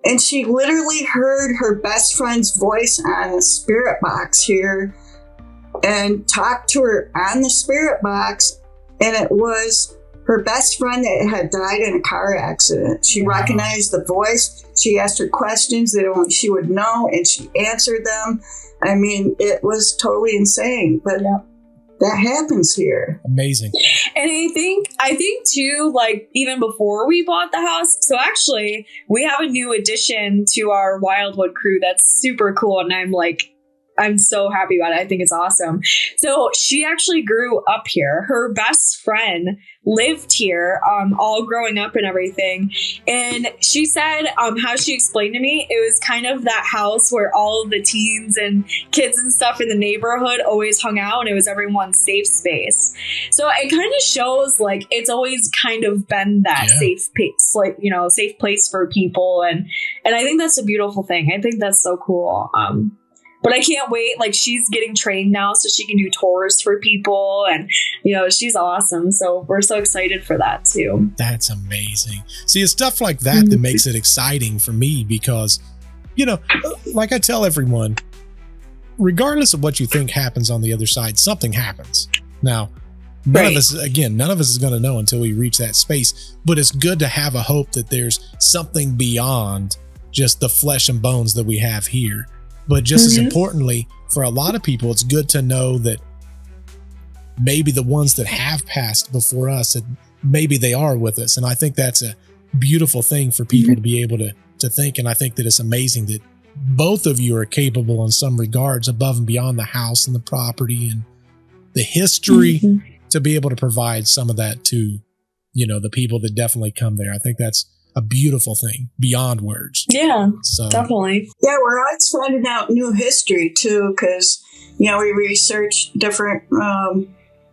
And she literally heard her best friend's voice on a spirit box here and talked to her on the spirit box. And it was her best friend that had died in a car accident. She recognized the voice. She asked her questions that only she would know, and she answered them. I mean, it was totally insane, but that happens here. Amazing. And I think too, like even before we bought the house, so actually we have a new addition to our Wildwood crew that's super cool, and I'm so happy about it. I think it's awesome. So she actually grew up here. Her best friend lived here, all growing up and everything. And she said, how she explained to me, it was kind of that house where all of the teens and kids and stuff in the neighborhood always hung out, and it was everyone's safe space. So it kind of shows like it's always kind of been that safe place, safe place for people. And I think that's a beautiful thing. I think that's so cool. But I can't wait. Like, she's getting trained now so she can do tours for people. And, she's awesome. So we're so excited for that, too. That's amazing. See, it's stuff like that that makes it exciting for me because, like I tell everyone, regardless of what you think happens on the other side, something happens. Now, none of us is going to know until we reach that space. But it's good to have a hope that there's something beyond just the flesh and bones that we have here. But just as importantly, for a lot of people, it's good to know that maybe the ones that have passed before us, maybe they are with us. And I think that's a beautiful thing for people to be able to think. And I think that it's amazing that both of you are capable in some regards above and beyond the house and the property and the history to be able to provide some of that to, the people that definitely come there. I think that's a beautiful thing beyond words. Yeah, so definitely. Yeah, we're always finding out new history too, because we research different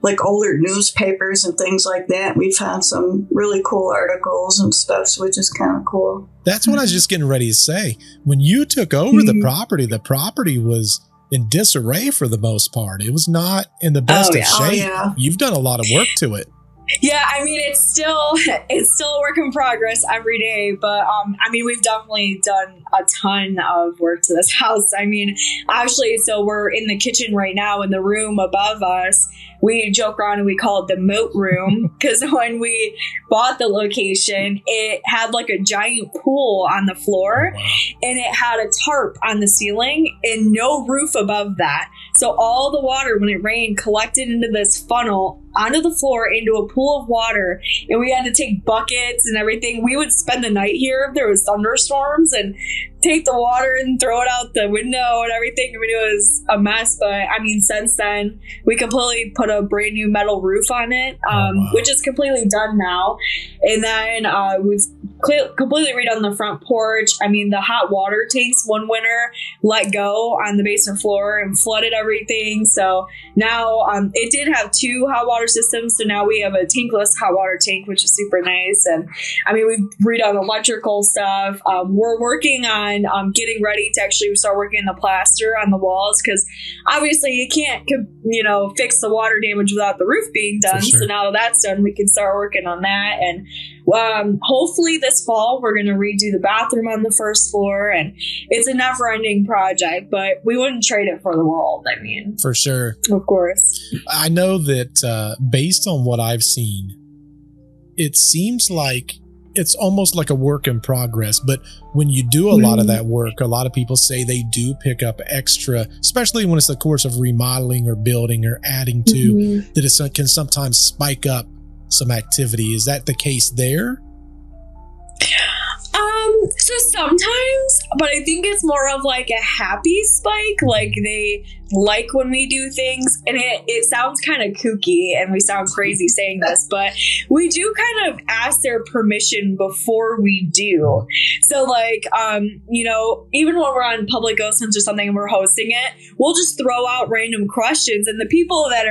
like older newspapers and things like that. We found some really cool articles and stuff, which is kind of cool. That's what I was just getting ready to say. When you took over the property was in disarray for the most part. It was not in the best of shape. You've done a lot of work to it. Yeah, I mean, it's still a work in progress every day, but we've definitely done a ton of work to this house. I mean, actually, so we're in the kitchen right now in the room above us. We joke around and we call it the moat room because when we bought the location, it had like a giant pool on the floor and it had a tarp on the ceiling and no roof above that. So all the water, when it rained, collected into this funnel onto the floor into a pool of water, and we had to take buckets and everything. We would spend the night here if there was thunderstorms and take the water and throw it out the window and everything. I mean, it was a mess, but I mean, since then we completely put a brand new metal roof on it, which is completely done now. And then we've completely redone the front porch. I mean, the hot water tanks one winter let go on the basement floor and flooded everything. So now it did have 2 hot water systems. So now we have a tankless hot water tank, which is super nice. And I mean, we've redone electrical stuff. We're working on getting ready to actually start working the plaster on the walls, because obviously you can't, fix the water damage without the roof being done. Sure. So now that that's done, we can start working on that. And hopefully this fall, we're going to redo the bathroom on the first floor. And it's a never-ending project, but we wouldn't trade it for the world. I mean, For sure. of course. I know that based on what I've seen, it seems like it's almost like a work in progress. But when you do a lot of that work, a lot of people say they do pick up extra, especially when it's a course of remodeling or building or adding to, that it can sometimes spike up some activity. Is that the case there? So sometimes, but I think it's more of like a happy spike. Like they like when we do things, and it sounds kind of kooky and we sound crazy saying this, but we do kind of ask their permission before we do. So like, even when we're on public ghost hunts or something and we're hosting it, we'll just throw out random questions, and the people that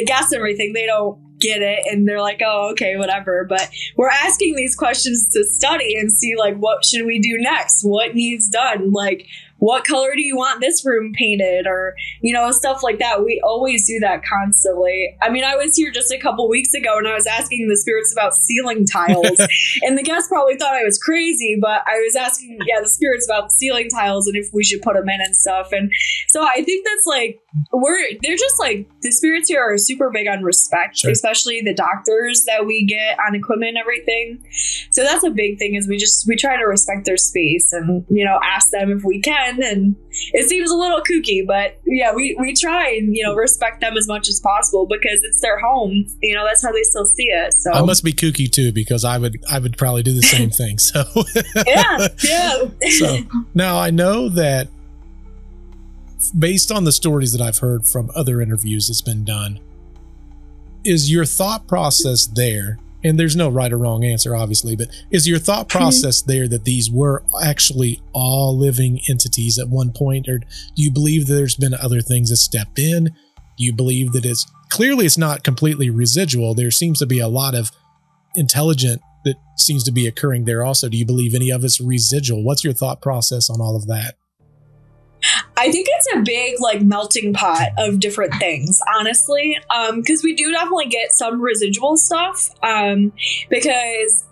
guess everything, they don't get it, and they're like, oh, okay, whatever. But we're asking these questions to study and see, like, what should we do next? What needs done? Like, what color do you want this room painted? Or, stuff like that. We always do that constantly. I mean, I was here just a couple weeks ago and I was asking the spirits about ceiling tiles and the guests probably thought I was crazy, but I was asking, the spirits about ceiling tiles and if we should put them in and stuff. And so I think that's like, they're just like, the spirits here are super big on respect, Sure. especially the doctors that we get on equipment and everything. So that's a big thing, is we try to respect their space and, ask them if we can. And it seems a little kooky, but yeah, we try and, respect them as much as possible because it's their home. That's how they still see it. So I must be kooky too, because I would probably do the same thing. So yeah. So now I know that based on the stories that I've heard from other interviews that's been done, is your thought process there, and there's no right or wrong answer, obviously, but is your thought process there that these were actually all living entities at one point, or do you believe that there's been other things that stepped in? Do you believe that it's not completely residual? There seems to be a lot of intelligent that seems to be occurring there also. Do you believe any of it's residual? What's your thought process on all of that? I think it's a big like melting pot of different things, honestly, because we do definitely get some residual stuff, because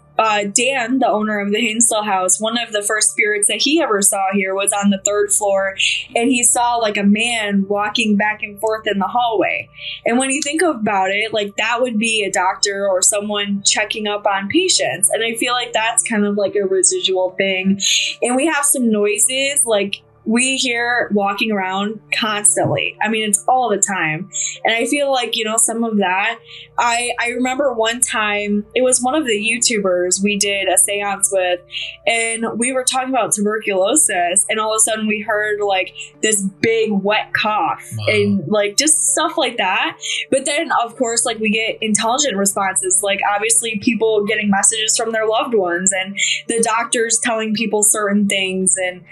Dan, the owner of the Hinsdale house, one of the first spirits that he ever saw here was on the 3rd floor, and he saw like a man walking back and forth in the hallway. And when you think about it, like that would be a doctor or someone checking up on patients. And I feel like that's kind of like a residual thing. And we have some noises, like we hear walking around constantly. I mean, it's all the time. And I feel like, some of that, I remember one time, it was one of the YouTubers we did a seance with, and we were talking about tuberculosis, and all of a sudden we heard like this big wet cough. Wow. And like just stuff like that. But then of course, like we get intelligent responses, like obviously people getting messages from their loved ones and the doctors telling people certain things and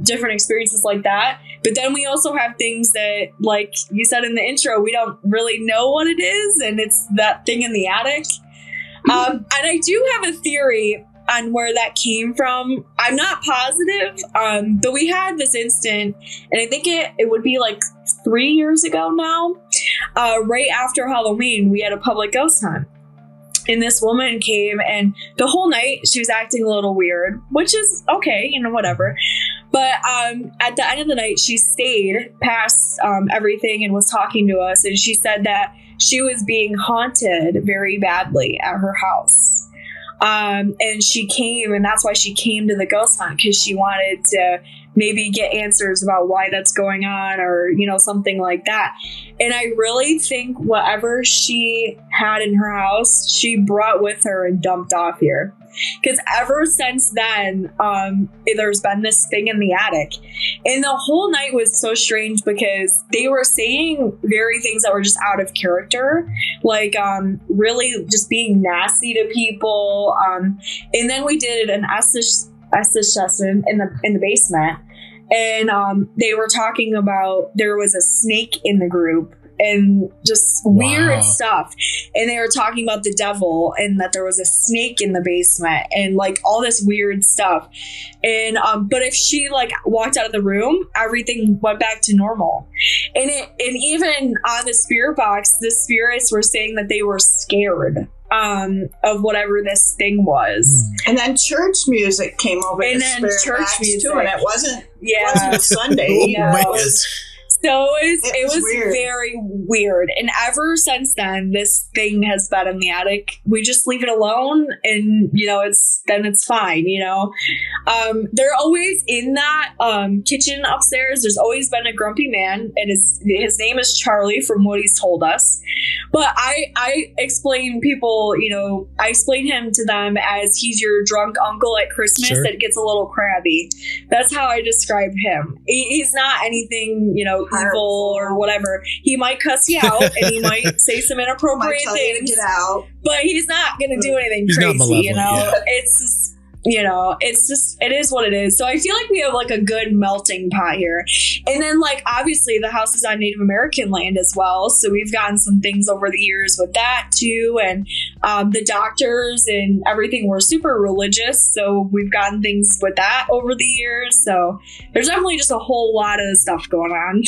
different experiences like that. But then we also have things that, like you said in the intro, we don't really know what it is, and it's that thing in the attic. And I do have a theory on where that came from. I'm not positive, but we had this instant, and I think it would be like 3 years ago now, right after Halloween, we had a public ghost hunt. And this woman came, and the whole night she was acting a little weird, which is okay, whatever. But at the end of the night, she stayed past everything and was talking to us. And she said that she was being haunted very badly at her house. And she came, and that's why she came to the ghost hunt, because she wanted to maybe get answers about why that's going on, or, you know, something like that. And I really think whatever she had in her house, she brought with her and dumped off here. Because ever since then, there's been this thing in the attic. And the whole night was so strange because they were saying very things that were just out of character, like really just being nasty to people. And then we did an Estes session in the basement. And they were talking about there was a snake in the group and just weird stuff. And they were talking about the devil and that there was a snake in the basement and like all this weird stuff. And but if she like walked out of the room, everything went back to normal. And even on the spirit box, the spirits were saying that they were scared of whatever this thing was. And then church music came over, and then church music too, and it wasn't Sunday. Yeah, so it was weird. Very weird. And ever since then, this thing has been in the attic. We just leave it alone, and you know, it's fine. You know, they're always in that kitchen upstairs. There's always been a grumpy man, and his name is Charlie, from what he's told us. But I explain people, you know, I explain him to them as he's your drunk uncle at Christmas that gets a little crabby. That's how I describe him. He's not anything, you know, evil or whatever. He might cuss you out and he might say some inappropriate things. Get out. But he's not going to do anything crazy, you know? Yeah. It's just, you know, it is what it is. So I feel like we have like a good melting pot here. And then like, obviously the house is on Native American land as well. So we've gotten some things over the years with that too. And the doctors and everything were super religious. So we've gotten things with that over the years. So there's definitely just a whole lot of stuff going on.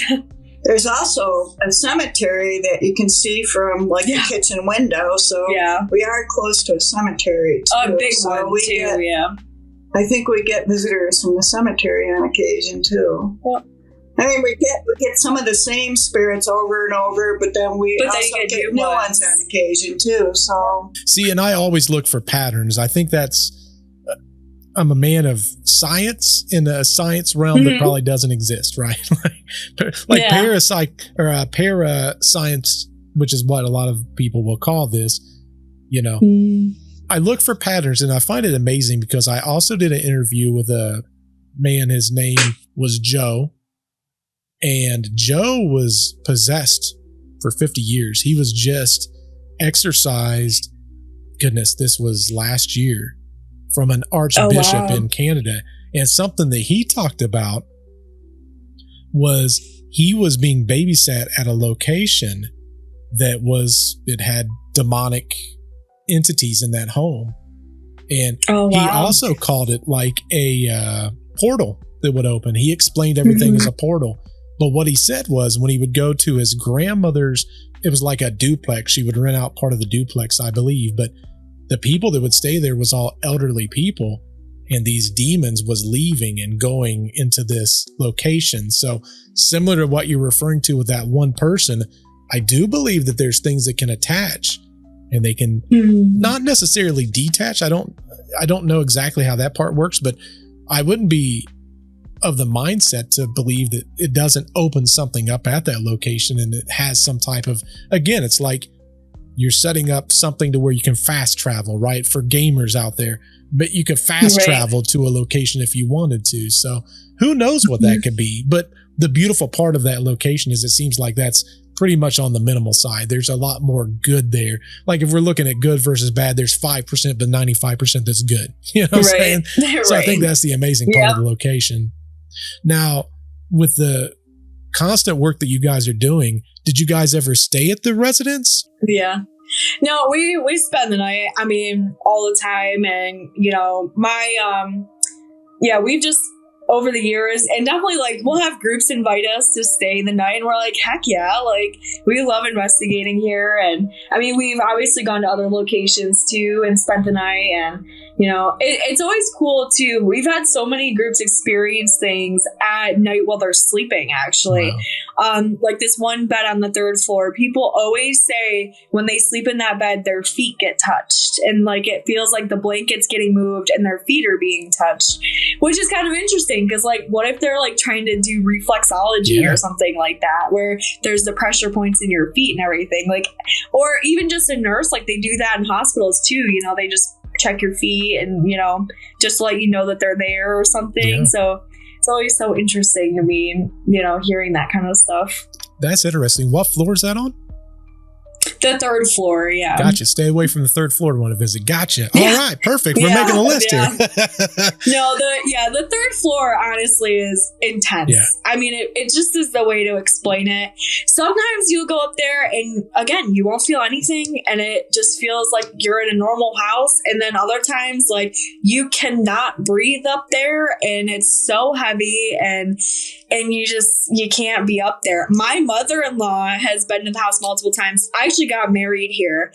There's also a cemetery that you can see from like the kitchen window. So we are close to a cemetery too. A big one too, I think we get visitors from the cemetery on occasion too. Yep. I mean, we get some of the same spirits over and over, but then we also get new ones on occasion too. So see, and I always look for patterns. I think I'm a man of science in a science realm that probably doesn't exist, right? like parascience, which is what a lot of people will call this, you know. I look for patterns, and I find it amazing because I also did an interview with a man. His name was Joe, and Joe was possessed for 50 years. He was just exorcised. Goodness, this was last year, from an archbishop in Canada. And something that he talked about was he was being babysat at a location that had demonic entities in that home. And he also called it like a portal that would open. He explained everything as a portal. But what he said was when he would go to his grandmother's, it was like a duplex. She would rent out part of the duplex, I believe. But the people that would stay there was all elderly people, and these demons was leaving and going into this location. So similar to what you're referring to with that one person, I do believe that there's things that can attach and they can not necessarily detach. I don't know exactly how that part works, but I wouldn't be of the mindset to believe that it doesn't open something up at that location and it has some type of, again, it's like you're setting up something to where you can fast travel, right? For gamers out there, but you could fast travel to a location if you wanted to. So who knows what that could be? But the beautiful part of that location is it seems like that's pretty much on the minimal side. There's a lot more good there. Like if we're looking at good versus bad, there's 5%, but 95% that's good. You know what I'm saying? So I think that's the amazing part of the location. Now, with the constant work that you guys are doing, did you guys ever stay at the residence? Yeah. No, we spend the night, I mean, all the time. And, you know, we've just, over the years, and definitely like we'll have groups invite us to stay the night, and we're like, heck yeah, like we love investigating here. And I mean, we've obviously gone to other locations too and spent the night, and you know, it's always cool too. We've had so many groups experience things at night while they're sleeping, actually. Like this one bed on the 3rd floor, people always say when they sleep in that bed, their feet get touched. touched, and like it feels like the blanket's getting moved and their feet are being touched, which is kind of interesting because like what if they're like trying to do reflexology or something like that, where there's the pressure points in your feet and everything, like, or even just a nurse, like they do that in hospitals too, you know, they just check your feet and, you know, just to let you know that they're there or something. So it's always so interesting to me, you know, hearing that kind of stuff. That's interesting. What floor is that on? The third floor, yeah. Gotcha. Stay away from the third floor to want to visit. Gotcha. All right, perfect. We're making a list here. No, the third floor honestly is intense. Yeah. I mean, it just is the way to explain it. Sometimes you'll go up there and again, you won't feel anything and it just feels like you're in a normal house. And then other times, like you cannot breathe up there and it's so heavy and you can't be up there. My mother-in-law has been to the house multiple times. I actually got married here.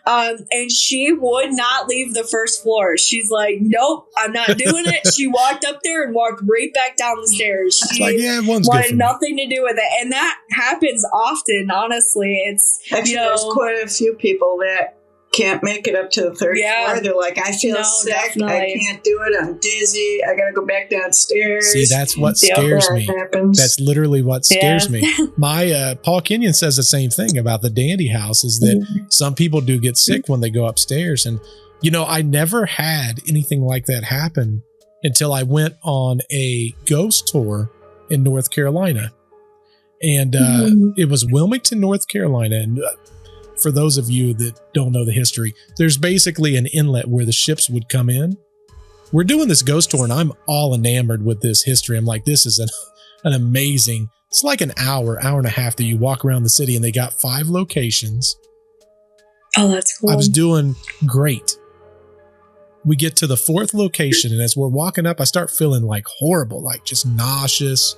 And she would not leave the first floor. She's like, nope, I'm not doing it. She walked up there and walked right back down the stairs. She wanted nothing to do with it. And that happens often, honestly. It's actually, there's quite a few people that can't make it up to the third floor. They're like, I feel sick. Definitely. I can't do it. I'm dizzy. I got to go back downstairs. See, that's what scares me. That's literally what scares me. My Paul Kenyon says the same thing about the Dandy House is that some people do get sick when they go upstairs. And, you know, I never had anything like that happen until I went on a ghost tour in North Carolina. And it was Wilmington, North Carolina. And for those of you that don't know the history, there's basically an inlet where the ships would come in. We're doing this ghost tour and I'm all enamored with this history. I'm like, this is an amazing, it's like an hour and a half that you walk around the city and they got 5 locations. Oh, that's cool. I was doing great. We get to the 4th location and as we're walking up, I start feeling like horrible, like just nauseous.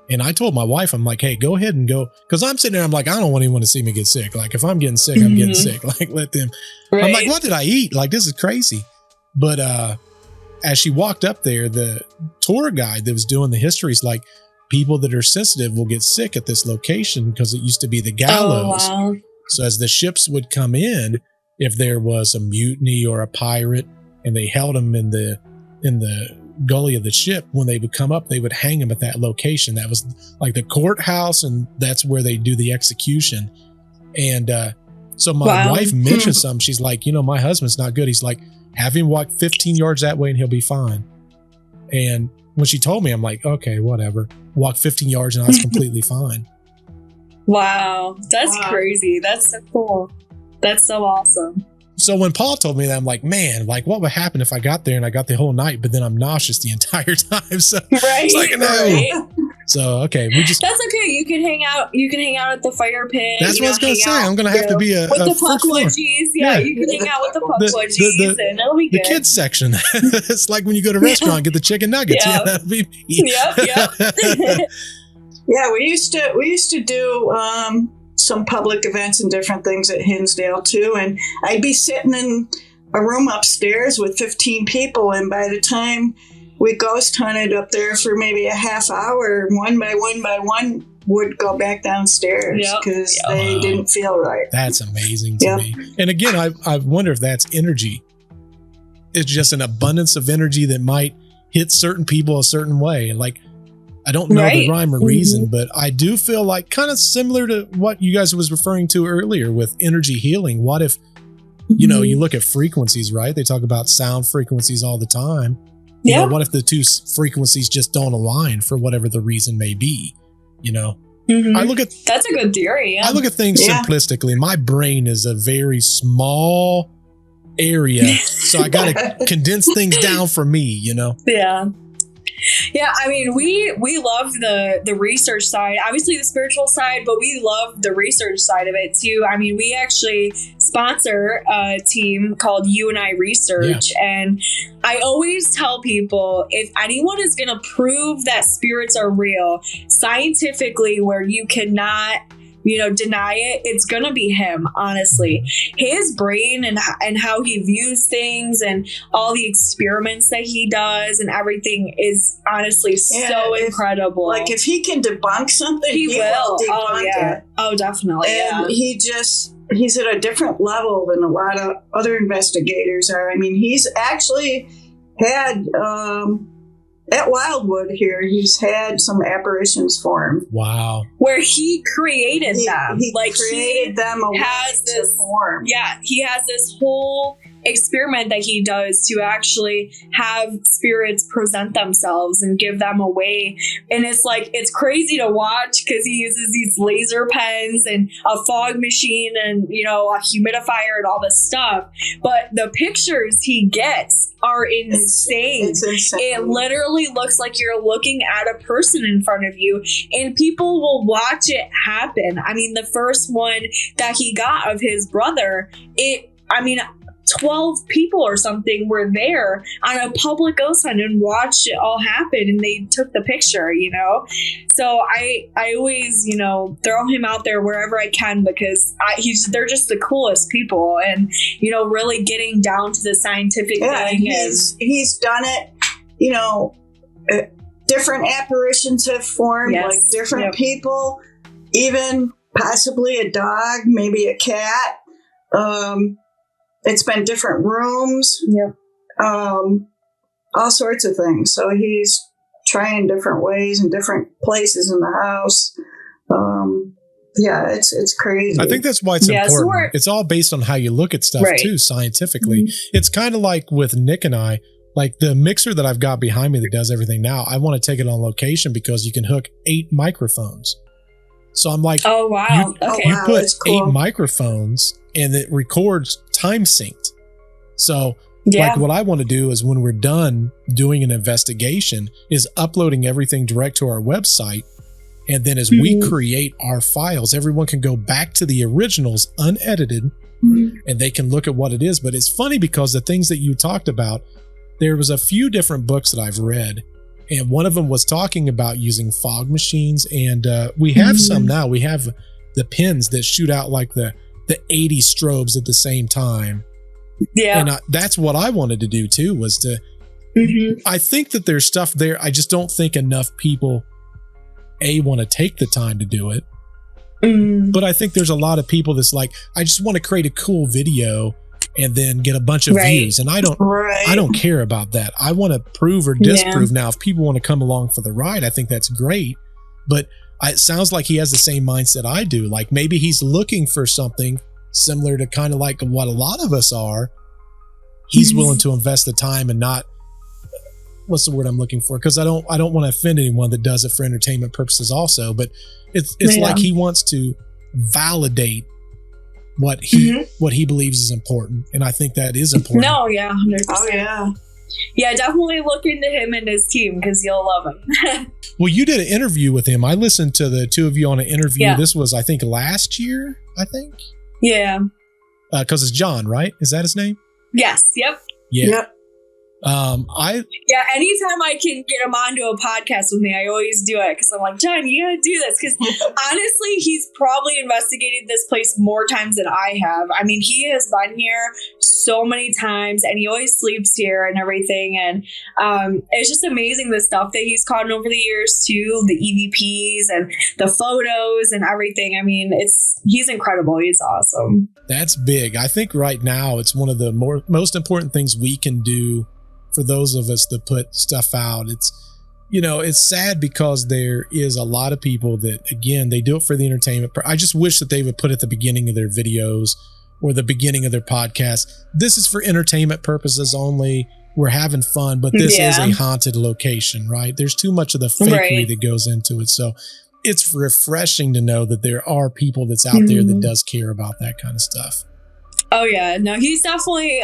And I told my wife, I'm like, hey, go ahead and go. Because I'm sitting there, I'm like, I don't want anyone to see me get sick. Like, if I'm getting sick, I'm getting sick. Like, let them. Right. I'm like, what did I eat? Like, this is crazy. But as she walked up there, the tour guide that was doing the history is like, people that are sensitive will get sick at this location because it used to be the gallows. Oh, wow. So as the ships would come in, if there was a mutiny or a pirate and they held them in the gully of the ship, when they would come up, they would hang him at that location. That was like the courthouse, and that's where they do the execution. And so my wife mentioned something. She's like, you know, my husband's not good. He's like, have him walk 15 yards that way and he'll be fine. And when she told me, I'm like, okay, whatever. Walk 15 yards and I was completely fine. Wow. That's crazy. That's so cool. That's so awesome. So when Paul told me that, I'm like, man, like what would happen if I got there and I got the whole night, but then I'm nauseous the entire time. So it's like, no. Right. So, okay. That's okay. You can hang out. You can hang out at the fire pit. That's what I was going to say. I'm going to have to be with the puckwudgies. Yeah, you can hang out with the puckwudgies and it'll be good. The kids section. It's like when you go to a restaurant, get the chicken nuggets. Yeah, that'll be me. Yep. Yeah, we used to do some public events and different things at Hinsdale too, and I'd be sitting in a room upstairs with 15 people, and by the time we ghost hunted up there for maybe a half hour, one by one would go back downstairs because they didn't feel right. That's amazing to me. And again, I wonder if that's energy. It's just an abundance of energy that might hit certain people a certain way. Like, I don't know the rhyme or reason, but I do feel like kind of similar to what you guys was referring to earlier with energy healing. What if, you know, you look at frequencies, right? They talk about sound frequencies all the time. You know, what if the two frequencies just don't align for whatever the reason may be? You know, I look at that's a good theory. Yeah. I look at things simplistically. My brain is a very small area, so I got to condense things down for me. You know. Yeah. Yeah, I mean, we love the research side, obviously the spiritual side, but we love the research side of it too. I mean, we actually sponsor a team called You and I Research, and I always tell people, if anyone is going to prove that spirits are real scientifically, where you cannot deny it, it's gonna be him. Honestly, his brain and how he views things and all the experiments that he does and everything is honestly so incredible. Like if he can debunk something, he will debunk it. Oh, definitely. And he's at a different level than a lot of other investigators are. I mean, he's actually had at Wildwood here, he's had some apparitions for him. Wow. Where he created them. He created them to form. Yeah, he has this whole experiment that he does to actually have spirits present themselves and give them away. And it's crazy to watch because he uses these laser pens and a fog machine and, a humidifier and all this stuff. But the pictures he gets are insane. It's insane. It literally looks like you're looking at a person in front of you and people will watch it happen. I mean, the first one that he got of his brother, 12 people or something were there on a public ghost hunt and watched it all happen, and they took the picture, So I always, throw him out there wherever I can because they're just the coolest people, and really getting down to the scientific thing. He's done it. Different apparitions have formed, like different people, even possibly a dog, maybe a cat. It's been different rooms, all sorts of things. So he's trying different ways and different places in the house. It's crazy. I think that's why it's important. It's all based on how you look at stuff too, scientifically. Mm-hmm. It's kind of like with Nick and I, like the mixer that I've got behind me that does everything now. I want to take it on location because you can hook 8 microphones. So I'm like, oh wow, you put 8 microphones and it records time synced. So like what I want to do is when we're done doing an investigation is uploading everything direct to our website. And then as we create our files, everyone can go back to the originals unedited and they can look at what it is. But it's funny because the things that you talked about, there was a few different books that I've read. And one of them was talking about using fog machines. And we have some now. We have the pins that shoot out like the 80 strobes at the same time. Yeah. And that's what I wanted to do too, was to, I think that there's stuff there. I just don't think enough people, want to take the time to do it. But I think there's a lot of people that's like, I just want to create a cool video and then get a bunch of views. And I don't care about that. I want to prove or disprove. Now, if people want to come along for the ride, I think that's great. But it sounds like he has the same mindset I do. Like maybe he's looking for something similar to kind of like what a lot of us are. He's willing to invest the time and not, what's the word I'm looking for? Because I don't want to offend anyone that does it for entertainment purposes also. But it's like he wants to validate what he believes is important, and I think that is important. No, 100%. Oh yeah. Yeah, definitely look into him and his team because you'll love him. Well, you did an interview with him. I listened to the two of you on an interview. Yeah. This was, I think, last year, I think. Yeah. Because it's John, right? Is that his name? Yes. Yep. Yeah. Yep. Anytime I can get him onto a podcast with me, I always do it because I'm like, John, you gotta do this. Because honestly, he's probably investigated this place more times than I have. I mean, he has been here so many times and he always sleeps here and everything. And it's just amazing the stuff that he's caught over the years too, the EVPs and the photos and everything. I mean, he's incredible. He's awesome. That's big. I think right now it's one of the most important things we can do for those of us that put stuff out. It's sad because there is a lot of people that, again, they do it for the entertainment. I just wish that they would put at the beginning of their videos or the beginning of their podcast, this is for entertainment purposes only. We're having fun, but this is a haunted location, right? There's too much of the fakery that goes into it. So it's refreshing to know that there are people that's out there that does care about that kind of stuff. Oh yeah, no, he's definitely,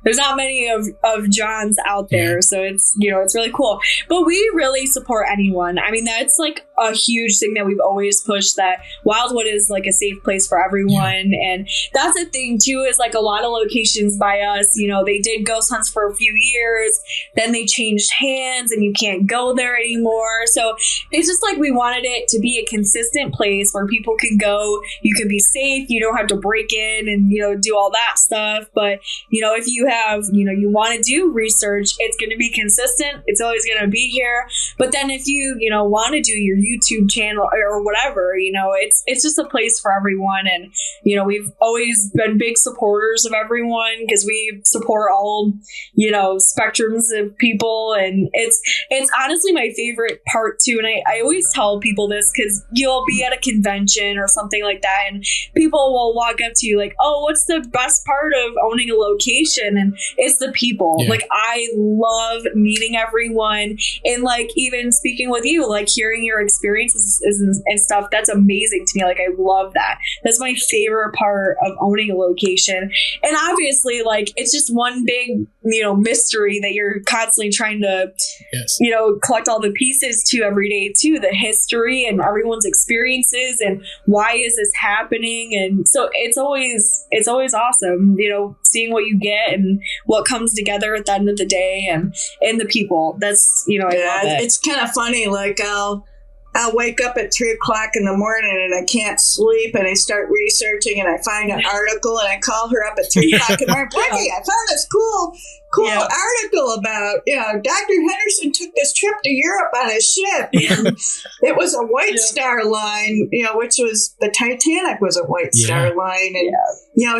there's not many of Johns out there. Yeah. So it's, it's really cool. But we really support anyone. I mean, that's like a huge thing that we've always pushed, that Wildwood is like a safe place for everyone. Yeah. And that's the thing too, is like a lot of locations by us, they did ghost hunts for a few years, then they changed hands and you can't go there anymore. So it's just like, we wanted it to be a consistent place where people can go, you can be safe, you don't have to break in and, do all that stuff. But, if you have, you want to do research, it's going to be consistent. It's always going to be here. But then if you, want to do your YouTube channel or whatever, it's just a place for everyone. And, we've always been big supporters of everyone because we support all, spectrums of people. And it's honestly my favorite part too. And I always tell people this, because you'll be at a convention or something like that, and people will walk up to you like, oh, what's the best part of owning a location? And it's the people. Yeah. Like, I love meeting everyone, and like, even speaking with you, like hearing your experiences and stuff, that's amazing to me. Like, I love that. That's my favorite part of owning a location. And obviously, like, it's just one big, mystery that you're constantly trying to, yes, collect all the pieces to every day too, the history and everyone's experiences and why is this happening. And so it's always awesome, seeing what you get and what comes together at the end of the day, and the people. That's, I love it. It's kind of funny. Like, I'll wake up at 3:00 in the morning and I can't sleep, and I start researching and I find an article and I call her up at 3:00 in the morning. Becky, I found this cool article about, Dr. Henderson took this trip to Europe on a ship. And it was a White Star Line, which was, the Titanic was a White Star Line. And,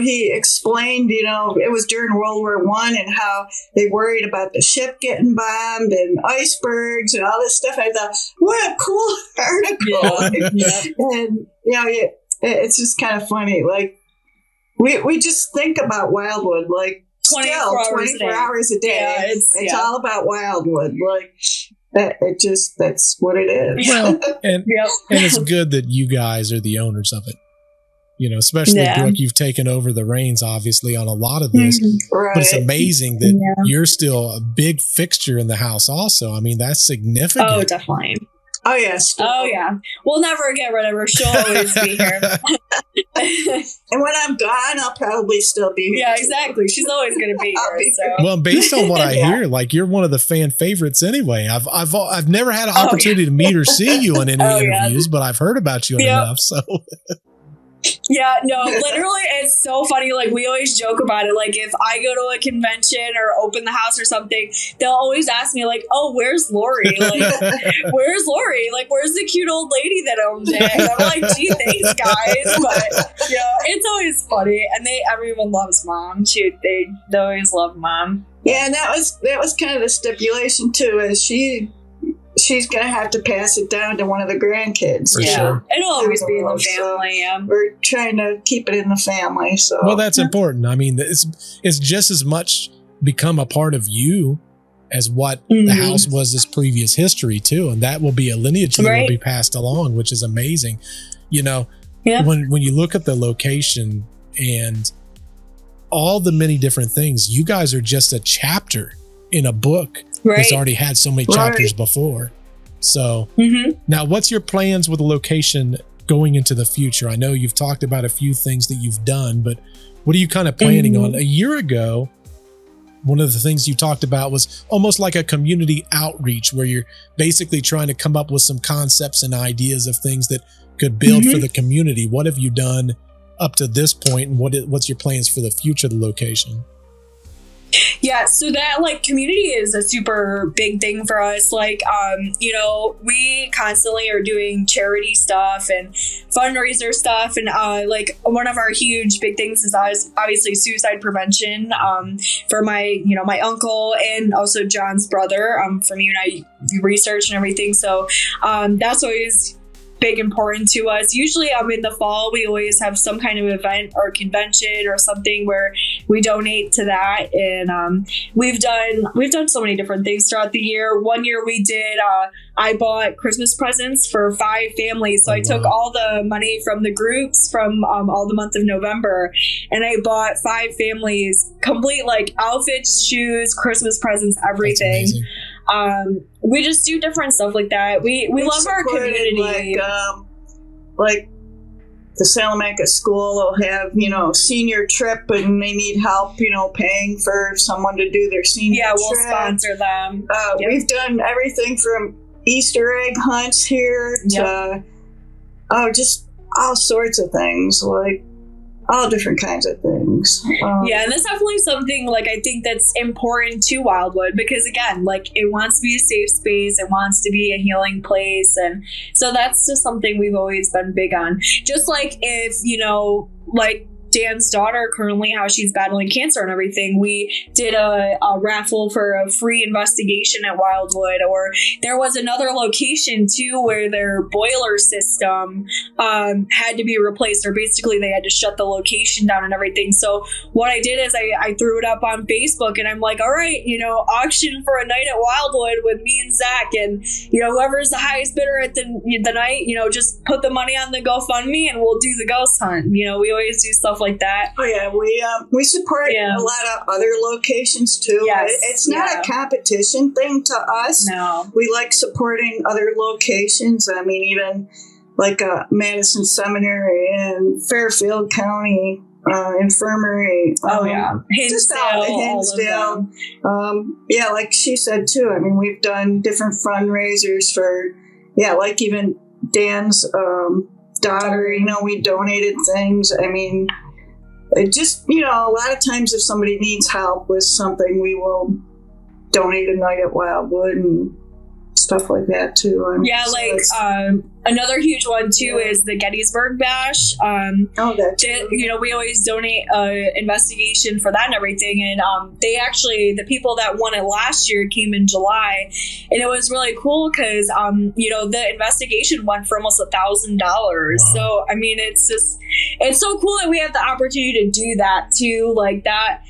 he explained, it was during World War I and how they worried about the ship getting bombed and icebergs and all this stuff. I thought, what a cool article. And, it's just kind of funny. Like, we just think about Wildwood, like, 24 hours a day. Yeah, it's all about Wildwood. Like, that's what it is. Well, and it's good that you guys are the owners of it. Especially Brooke, you've taken over the reins, obviously, on a lot of this. Mm-hmm. Right. But it's amazing that you're still a big fixture in the house also. I mean, that's significant. Oh, definitely. Oh, yes. Oh, yeah. We'll never get rid of her. She'll always be here. And when I'm gone, I'll probably still be here. Yeah, exactly. She's always going to be here. So. Well, based on what I hear, like, you're one of the fan favorites anyway. I've never had an opportunity to meet or see you in any interviews, but I've heard about you enough. So. Yeah, no, literally, it's so funny. Like, we always joke about it. Like, if I go to a convention or open the house or something, they'll always ask me, like, oh, where's Laurie? Like, where's Laurie? Like, where's the cute old lady that owns it? And I'm like, gee, thanks, guys. But, it's always funny. And everyone loves Mom. They always love Mom. Yeah, and that was kind of the stipulation, too, is she's going to have to pass it down to one of the grandkids. For sure. It'll always be in the family. So we're trying to keep it in the family. So. Well, that's important. I mean, it's just as much become a part of you as what the house was this previous history too. And that will be a lineage that will be passed along, which is amazing. When you look at the location and all the many different things, you guys are just a chapter in a book that's already had so many chapters before. So now, what's your plans with the location going into the future? I know you've talked about a few things that you've done, but what are you kind of planning on? A year ago, one of the things you talked about was almost like a community outreach, where you're basically trying to come up with some concepts and ideas of things that could build for the community. What have you done up to this point, and what's your plans for the future of the location? Yeah, so that, like, community is a super big thing for us. Like, we constantly are doing charity stuff and fundraiser stuff. And, like, one of our huge big things is obviously suicide prevention for my uncle and also John's brother from Unite Research and everything. So that's always big important to us. Usually in the fall, we always have some kind of event or convention or something where we donate to that. And we've done so many different things throughout the year. One year we did, I bought Christmas presents for 5 families. So I took all the money from the groups from all the month of November, and I bought 5 families complete like outfits, shoes, Christmas presents, everything. We just do different stuff like that. We love our community. Like the Salamanca School will have, senior trip, and they need help, paying for someone to do their senior trip. We'll sponsor them. We've done everything from Easter egg hunts here to just all sorts of things, like all different kinds of things. And that's definitely something like I think that's important to Wildwood, because again, like it wants to be a safe space, it wants to be a healing place, and so that's just something we've always been big on. Just like if like Dan's daughter currently, how she's battling cancer and everything, we did a raffle for a free investigation at Wildwood. Or there was another location too where their boiler system had to be replaced, or basically they had to shut the location down and everything. So what I did is I threw it up on Facebook, and I'm like, all right, auction for a night at Wildwood with me and Zach, and whoever's the highest bidder at the night, just put the money on the GoFundMe and we'll do the ghost hunt. We always do stuff like that. We support a lot of other locations too. Yes. It's not a competition thing to us. No, we like supporting other locations. I mean, even like Madison Seminary and Fairfield County Infirmary. Just out of Hinsdale. Like she said too. I mean, we've done different fundraisers for like even Dan's daughter. We donated things. I mean, it just, a lot of times if somebody needs help with something, we will donate a night at Wildwood and stuff like that too. Another huge one too is the Gettysburg Bash. We always donate investigation for that and everything. And the people that won it last year came in July, and it was really cool because the investigation went for almost $1,000. Wow. So I mean, it's so cool that we have the opportunity to do that too. Like that,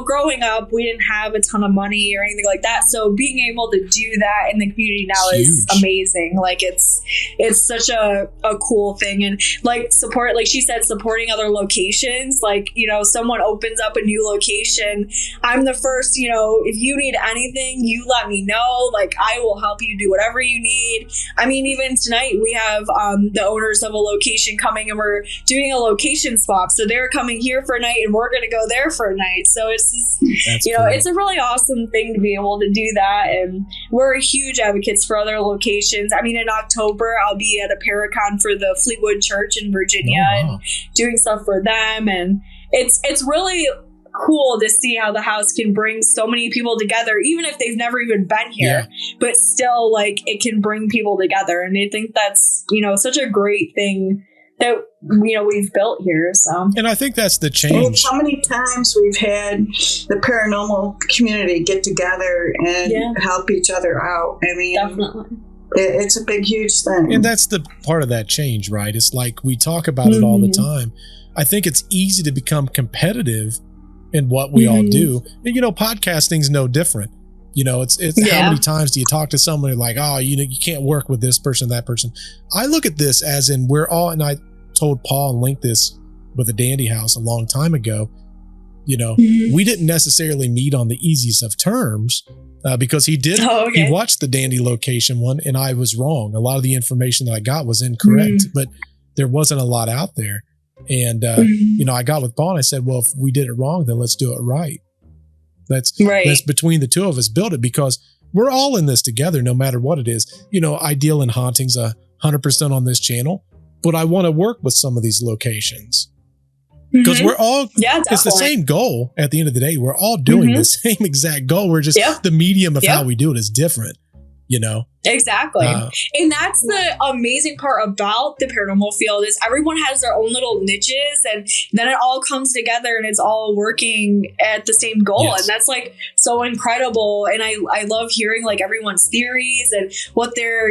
growing up, we didn't have a ton of money or anything like that. So being able to do that in the community now is amazing. Like it's such a cool thing. And like support, like she said, supporting other locations. Like, someone opens up a new location, I'm the first, if you need anything, you let me know. Like I will help you do whatever you need. I mean, even tonight we have the owners of a location coming, and we're doing a location swap. So they're coming here for a night and we're going to go there for a night. So it's just, cool. It's a really awesome thing to be able to do that. And we're huge advocates for other locations. I mean, in October, I'll be at a Paracon for the Fleetwood Church in Virginia and doing stuff for them. And it's really cool to see how the house can bring so many people together, even if they've never even been here, but still like it can bring people together. And I think that's, such a great thing that, we've built here. So, and I think that's the change. How many times we've had the paranormal community get together and help each other out. I mean, definitely. It's a big, huge thing. And that's the part of that change, right? It's like we talk about it all the time. I think it's easy to become competitive in what we all do. And, podcasting's no different. It's how many times do you talk to someone like, oh, you can't work with this person, that person. I look at this as in we're all, and I told Paul and linked this with the Dandy House a long time ago, we didn't necessarily meet on the easiest of terms because he watched the Dandy location one and I was wrong. A lot of the information that I got was incorrect, but there wasn't a lot out there. And, I got with Paul and I said, well, if we did it wrong, then let's do it right. Let's between the two of us build it, because we're all in this together, no matter what it is. I deal in hauntings 100% on this channel, but I want to work with some of these locations because we're all, it's the same goal at the end of the day. We're all doing the same exact goal. We're just the medium of how we do it is different, Exactly. And that's the amazing part about the paranormal field is everyone has their own little niches, and then it all comes together and it's all working at the same goal. And that's like so incredible. And I love hearing like everyone's theories and what they're,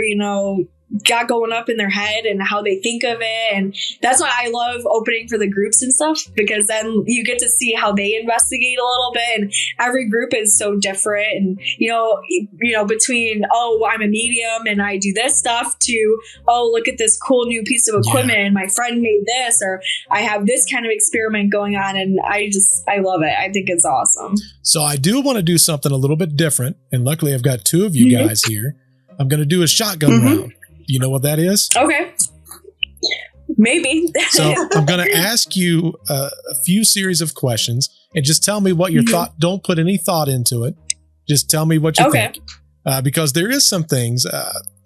got going up in their head and how they think of it. And that's why I love opening for the groups and stuff, because then you get to see how they investigate a little bit. And every group is so different. And, you know, between, oh, I'm a medium and I do this stuff, to, oh, look at this cool new piece of equipment and my friend made this, or I have this kind of experiment going on. And I love it. I think it's awesome. So I do want to do something a little bit different. And luckily I've got two of you guys here. I'm going to do a shotgun round. You know what that is? Okay. Maybe. So I'm going to ask you a few series of questions and just tell me what your thought. Don't put any thought into it. Just tell me what you think. Because there is some things,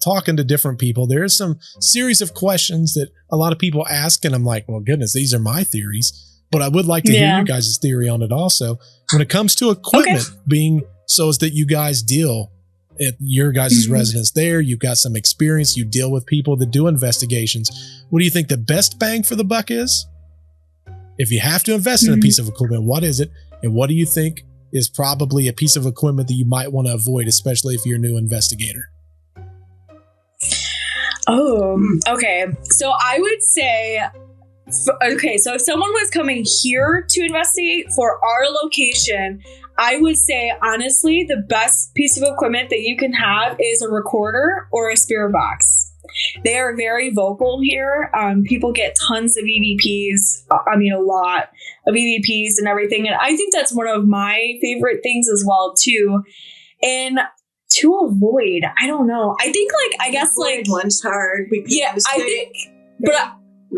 talking to different people, there is some series of questions that a lot of people ask. And I'm like, well, goodness, these are my theories. But I would like to hear you guys' theory on it also. When it comes to equipment being so as that you guys deal at your guys' residence there, you've got some experience, you deal with people that do investigations. What do you think the best bang for the buck is? If you have to invest in a piece of equipment, what is it? And what do you think is probably a piece of equipment that you might want to avoid, especially if you're a new investigator? Oh, okay. So I would say, so if someone was coming here to investigate for our location, I would say, honestly, the best piece of equipment that you can have is a recorder or a spirit box. They are very vocal here. People get tons of EVPs. I mean, a lot of EVPs and everything. And I think that's one of my favorite things as well, too. And to avoid, I don't know. I think, I guess, one's hard. Because I think, but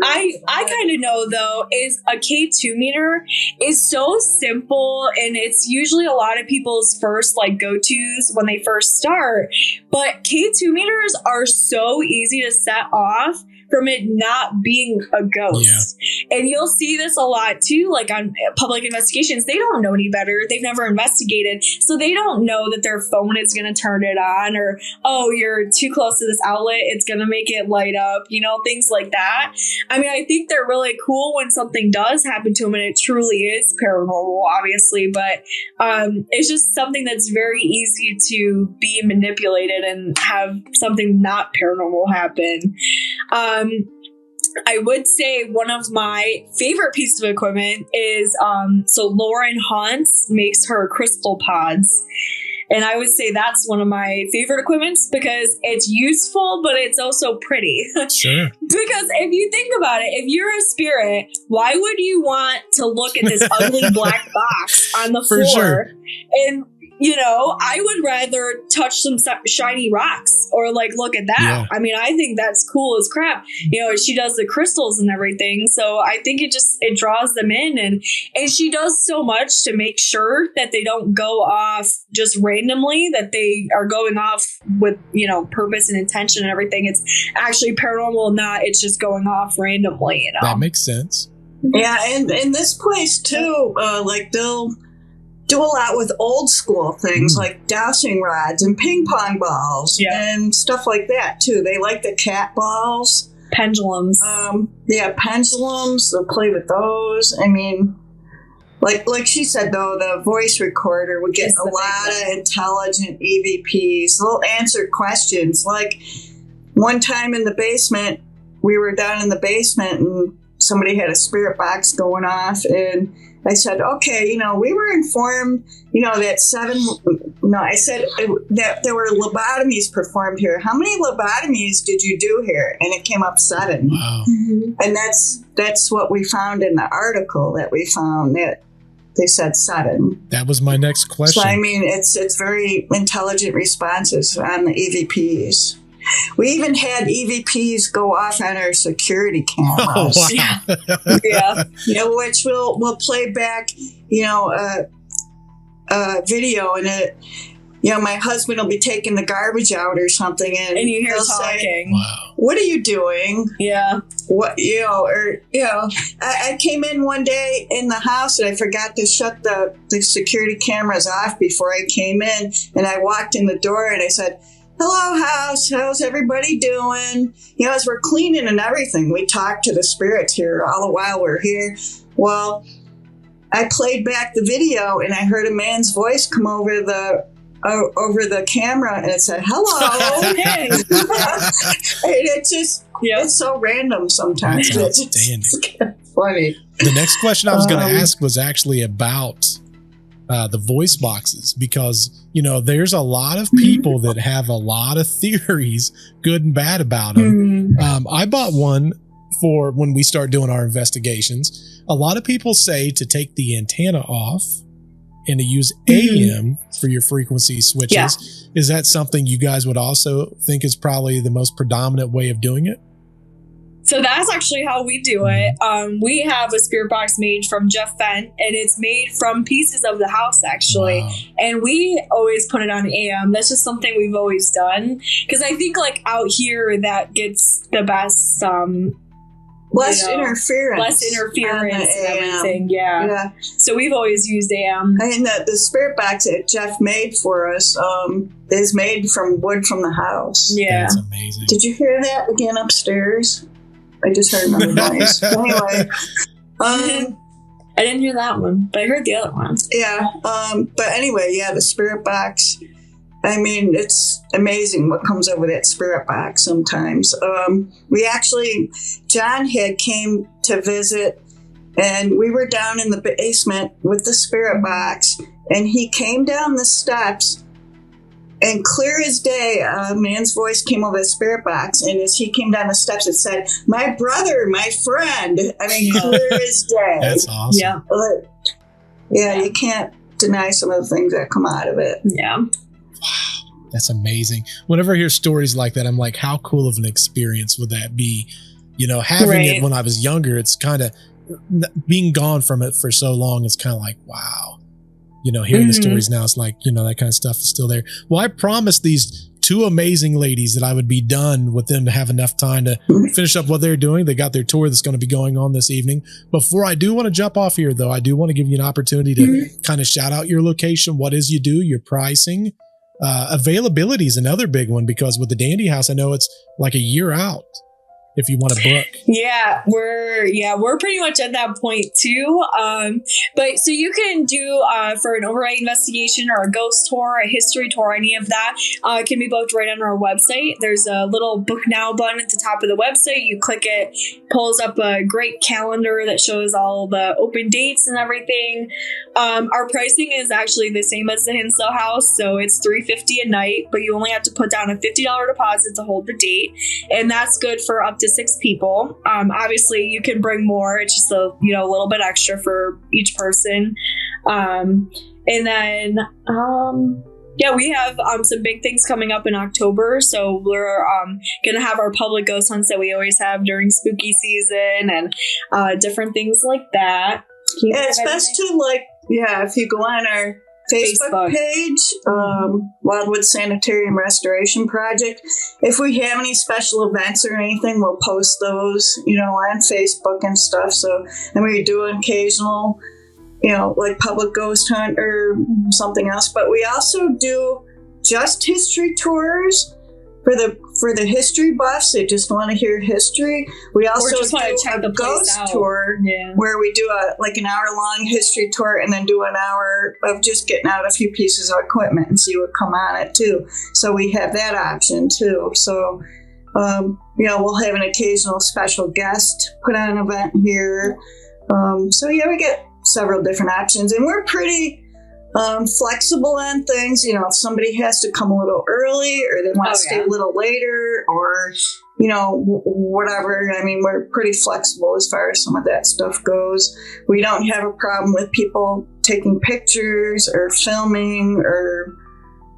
I kind of know, though, is a K2 meter is so simple, and it's usually a lot of people's first go-tos when they first start. But K2 meters are so easy to set off from it not being a ghost. Yeah. And you'll see this a lot too, on public investigations. They don't know any better. They've never investigated. So they don't know that their phone is going to turn it on, or, oh, you're too close to this outlet, it's going to make it light up, things like that. I mean, I think they're really cool when something does happen to them and it truly is paranormal, obviously, but it's just something that's very easy to be manipulated and have something not paranormal happen. I would say one of my favorite pieces of equipment is, so Lauren Haunts makes her crystal pods. And I would say that's one of my favorite equipments because it's useful, but it's also pretty. Sure. Because if you think about it, if you're a spirit, why would you want to look at this ugly black box on the floor? Sure. And I would rather touch some shiny rocks or look at that. Yeah. I mean, I think that's cool as crap. She does the crystals and everything. So I think it draws them in, and she does so much to make sure that they don't go off just randomly, that they are going off with, purpose and intention and everything. It's actually paranormal, not it's just going off randomly, That makes sense. Yeah. And in this place too, they'll do a lot with old school things like dowsing rods and ping pong balls and stuff like that too. They like the cat balls. Pendulums. Pendulums. They'll play with those. I mean, like she said, though, the voice recorder would get a lot of intelligent EVPs. They'll answer questions. Like one time in the basement, we were down in the basement and somebody had a spirit box going off, and I said, okay, we were informed, that that there were lobotomies performed here. How many lobotomies did you do here? And it came up 7. Wow. And that's what we found in the article that we found, that they said 7. That was my next question. So, I mean, it's very intelligent responses on the EVPs. We even had EVPs go off on our security cameras. Oh, wow. Yeah. Which we'll play back, a video, and it, my husband will be taking the garbage out or something, and you hear he'll talking. Say, wow. What are you doing? Yeah. What, I came in one day in the house and I forgot to shut the security cameras off before I came in, and I walked in the door and I said, hello, house. How's everybody doing? As we're cleaning and everything, we talk to the spirits here all the while we're here. Well, I played back the video and I heard a man's voice come over the over the camera and it said, hello. Okay. And it just, it's so random sometimes. That's outstanding. It's funny. The next question I was going to ask was actually about the voice boxes, because, you know, there's a lot of people that have a lot of theories, good and bad, about them. I bought one for when we start doing our investigations. A lot of people say to take the antenna off and to use AM for your frequency switches. Yeah. Is that something you guys would also think is probably the most predominant way of doing it? So that's actually how we do it. We have a spirit box made from Jeff Fent, and it's made from pieces of the house, actually. Wow. And we always put it on AM. That's just something we've always done. Because I think, like, out here, that gets the best... Less interference and everything. Yeah. So we've always used AM. And the spirit box that Jeff made for us is made from wood from the house. Yeah. That's amazing. Did you hear that again upstairs? I just heard another noise. Anyway. I didn't hear that one, but I heard the other one. Yeah. But anyway, the spirit box. I mean, it's amazing what comes over that spirit box sometimes. John had came to visit, and we were down in the basement with the spirit box, and he came down the steps, and clear as day, a man's voice came over the spirit box, and as he came down the steps, it said, "My brother, my friend." I mean, clear as day. That's awesome. Yeah, you can't deny some of the things that come out of it. Yeah. Wow, that's amazing. Whenever I hear stories like that, I'm like, how cool of an experience would that be? You know, having it when I was younger, it's kind of being gone from it for so long. It's kind of like, wow, you know, hearing the stories now, it's like, you know, that kind of stuff is still there. Well, I promised these two amazing ladies that I would be done with them to have enough time to finish up what they're doing. They got their tour that's going to be going on this evening. Before I do want to jump off here, though, I do want to give you an opportunity to kind of shout out your location, what is you do, your pricing. Availability is another big one, because with the Dandy House, I know it's like a year out if you want to book. Yeah, we're pretty much at that point too. But so you can do for an overnight investigation or a ghost tour, a history tour, any of that can be booked right on our website. There's a little book now button at the top of the website. You click it, pulls up a great calendar that shows all the open dates and everything. Our pricing is actually the same as the Hinsdale House, so it's $350 a night, but you only have to put down a $50 deposit to hold the date, and that's good for up to 6 people. Obviously, you can bring more. It's just a little bit extra for each person. And then we have some big things coming up in October. So we're gonna have our public ghost hunts that we always have during spooky season, and different things like that. It's best to if you go on our Facebook page, Wildwood Sanitarium Restoration Project. If we have any special events or anything, we'll post those, on Facebook and stuff. So, and we do an occasional, like public ghost hunt or something else. But we also do just history tours for the history buffs that just want to hear history. We also do a ghost tour where we do an hour-long history tour and then do an hour of just getting out a few pieces of equipment and see what come on it too. So we have that option too. So, we'll have an occasional special guest put on an event here. We get several different options, and we're pretty flexible on things. If somebody has to come a little early or they want to stay a little later or, whatever. I mean, we're pretty flexible as far as some of that stuff goes. We don't have a problem with people taking pictures or filming or,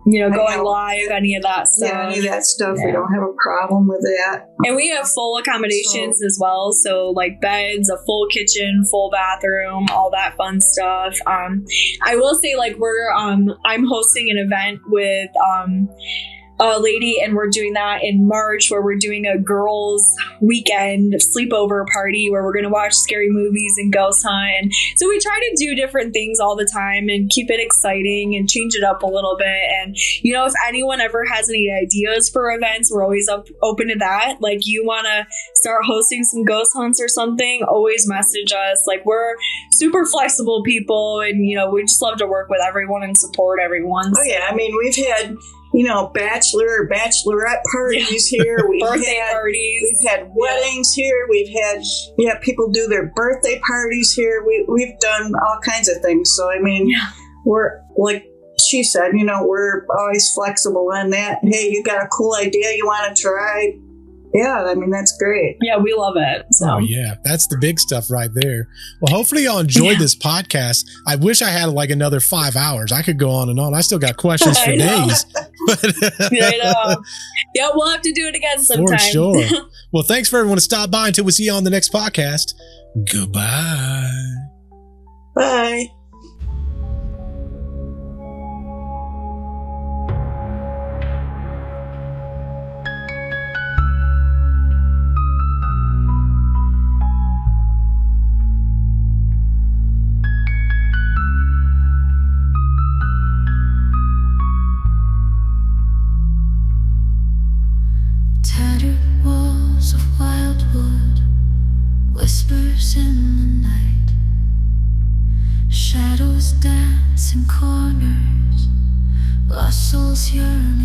going live, any of that stuff. Yeah, any of that stuff. Yeah. We don't have a problem with that. And we have full accommodations as well. So like beds, a full kitchen, full bathroom, all that fun stuff. I will say we're, I'm hosting an event with, lady, and we're doing that in March, where we're doing a girls' weekend sleepover party where we're going to watch scary movies and ghost hunt. And so we try to do different things all the time and keep it exciting and change it up a little bit. And, you know, if anyone ever has any ideas for events, we're always open to that. Like, you want to start hosting some ghost hunts or something, always message us. Like, we're super flexible people, and, you know, we just love to work with everyone and support everyone. Oh, yeah. I mean, we've had, you know, bachelorette parties here. We've birthday had parties. We've had weddings here. We've had people do their birthday parties here. We've done all kinds of things. So I mean, we're, like she said, you know, we're always flexible in that. Hey, you got a cool idea you want to try? Yeah, I mean, that's great. Yeah, we love it. So. Oh, yeah. That's the big stuff right there. Well, hopefully y'all enjoyed this podcast. I wish I had like another 5 hours. I could go on and on. I still got questions for days. I know. Yeah, we'll have to do it again sometime. For sure. Well, thanks for everyone to stop by. Until we see you on the next podcast. Goodbye. Bye. Tattered walls of wildwood, whispers in the night, shadows dance in corners, lost souls yearn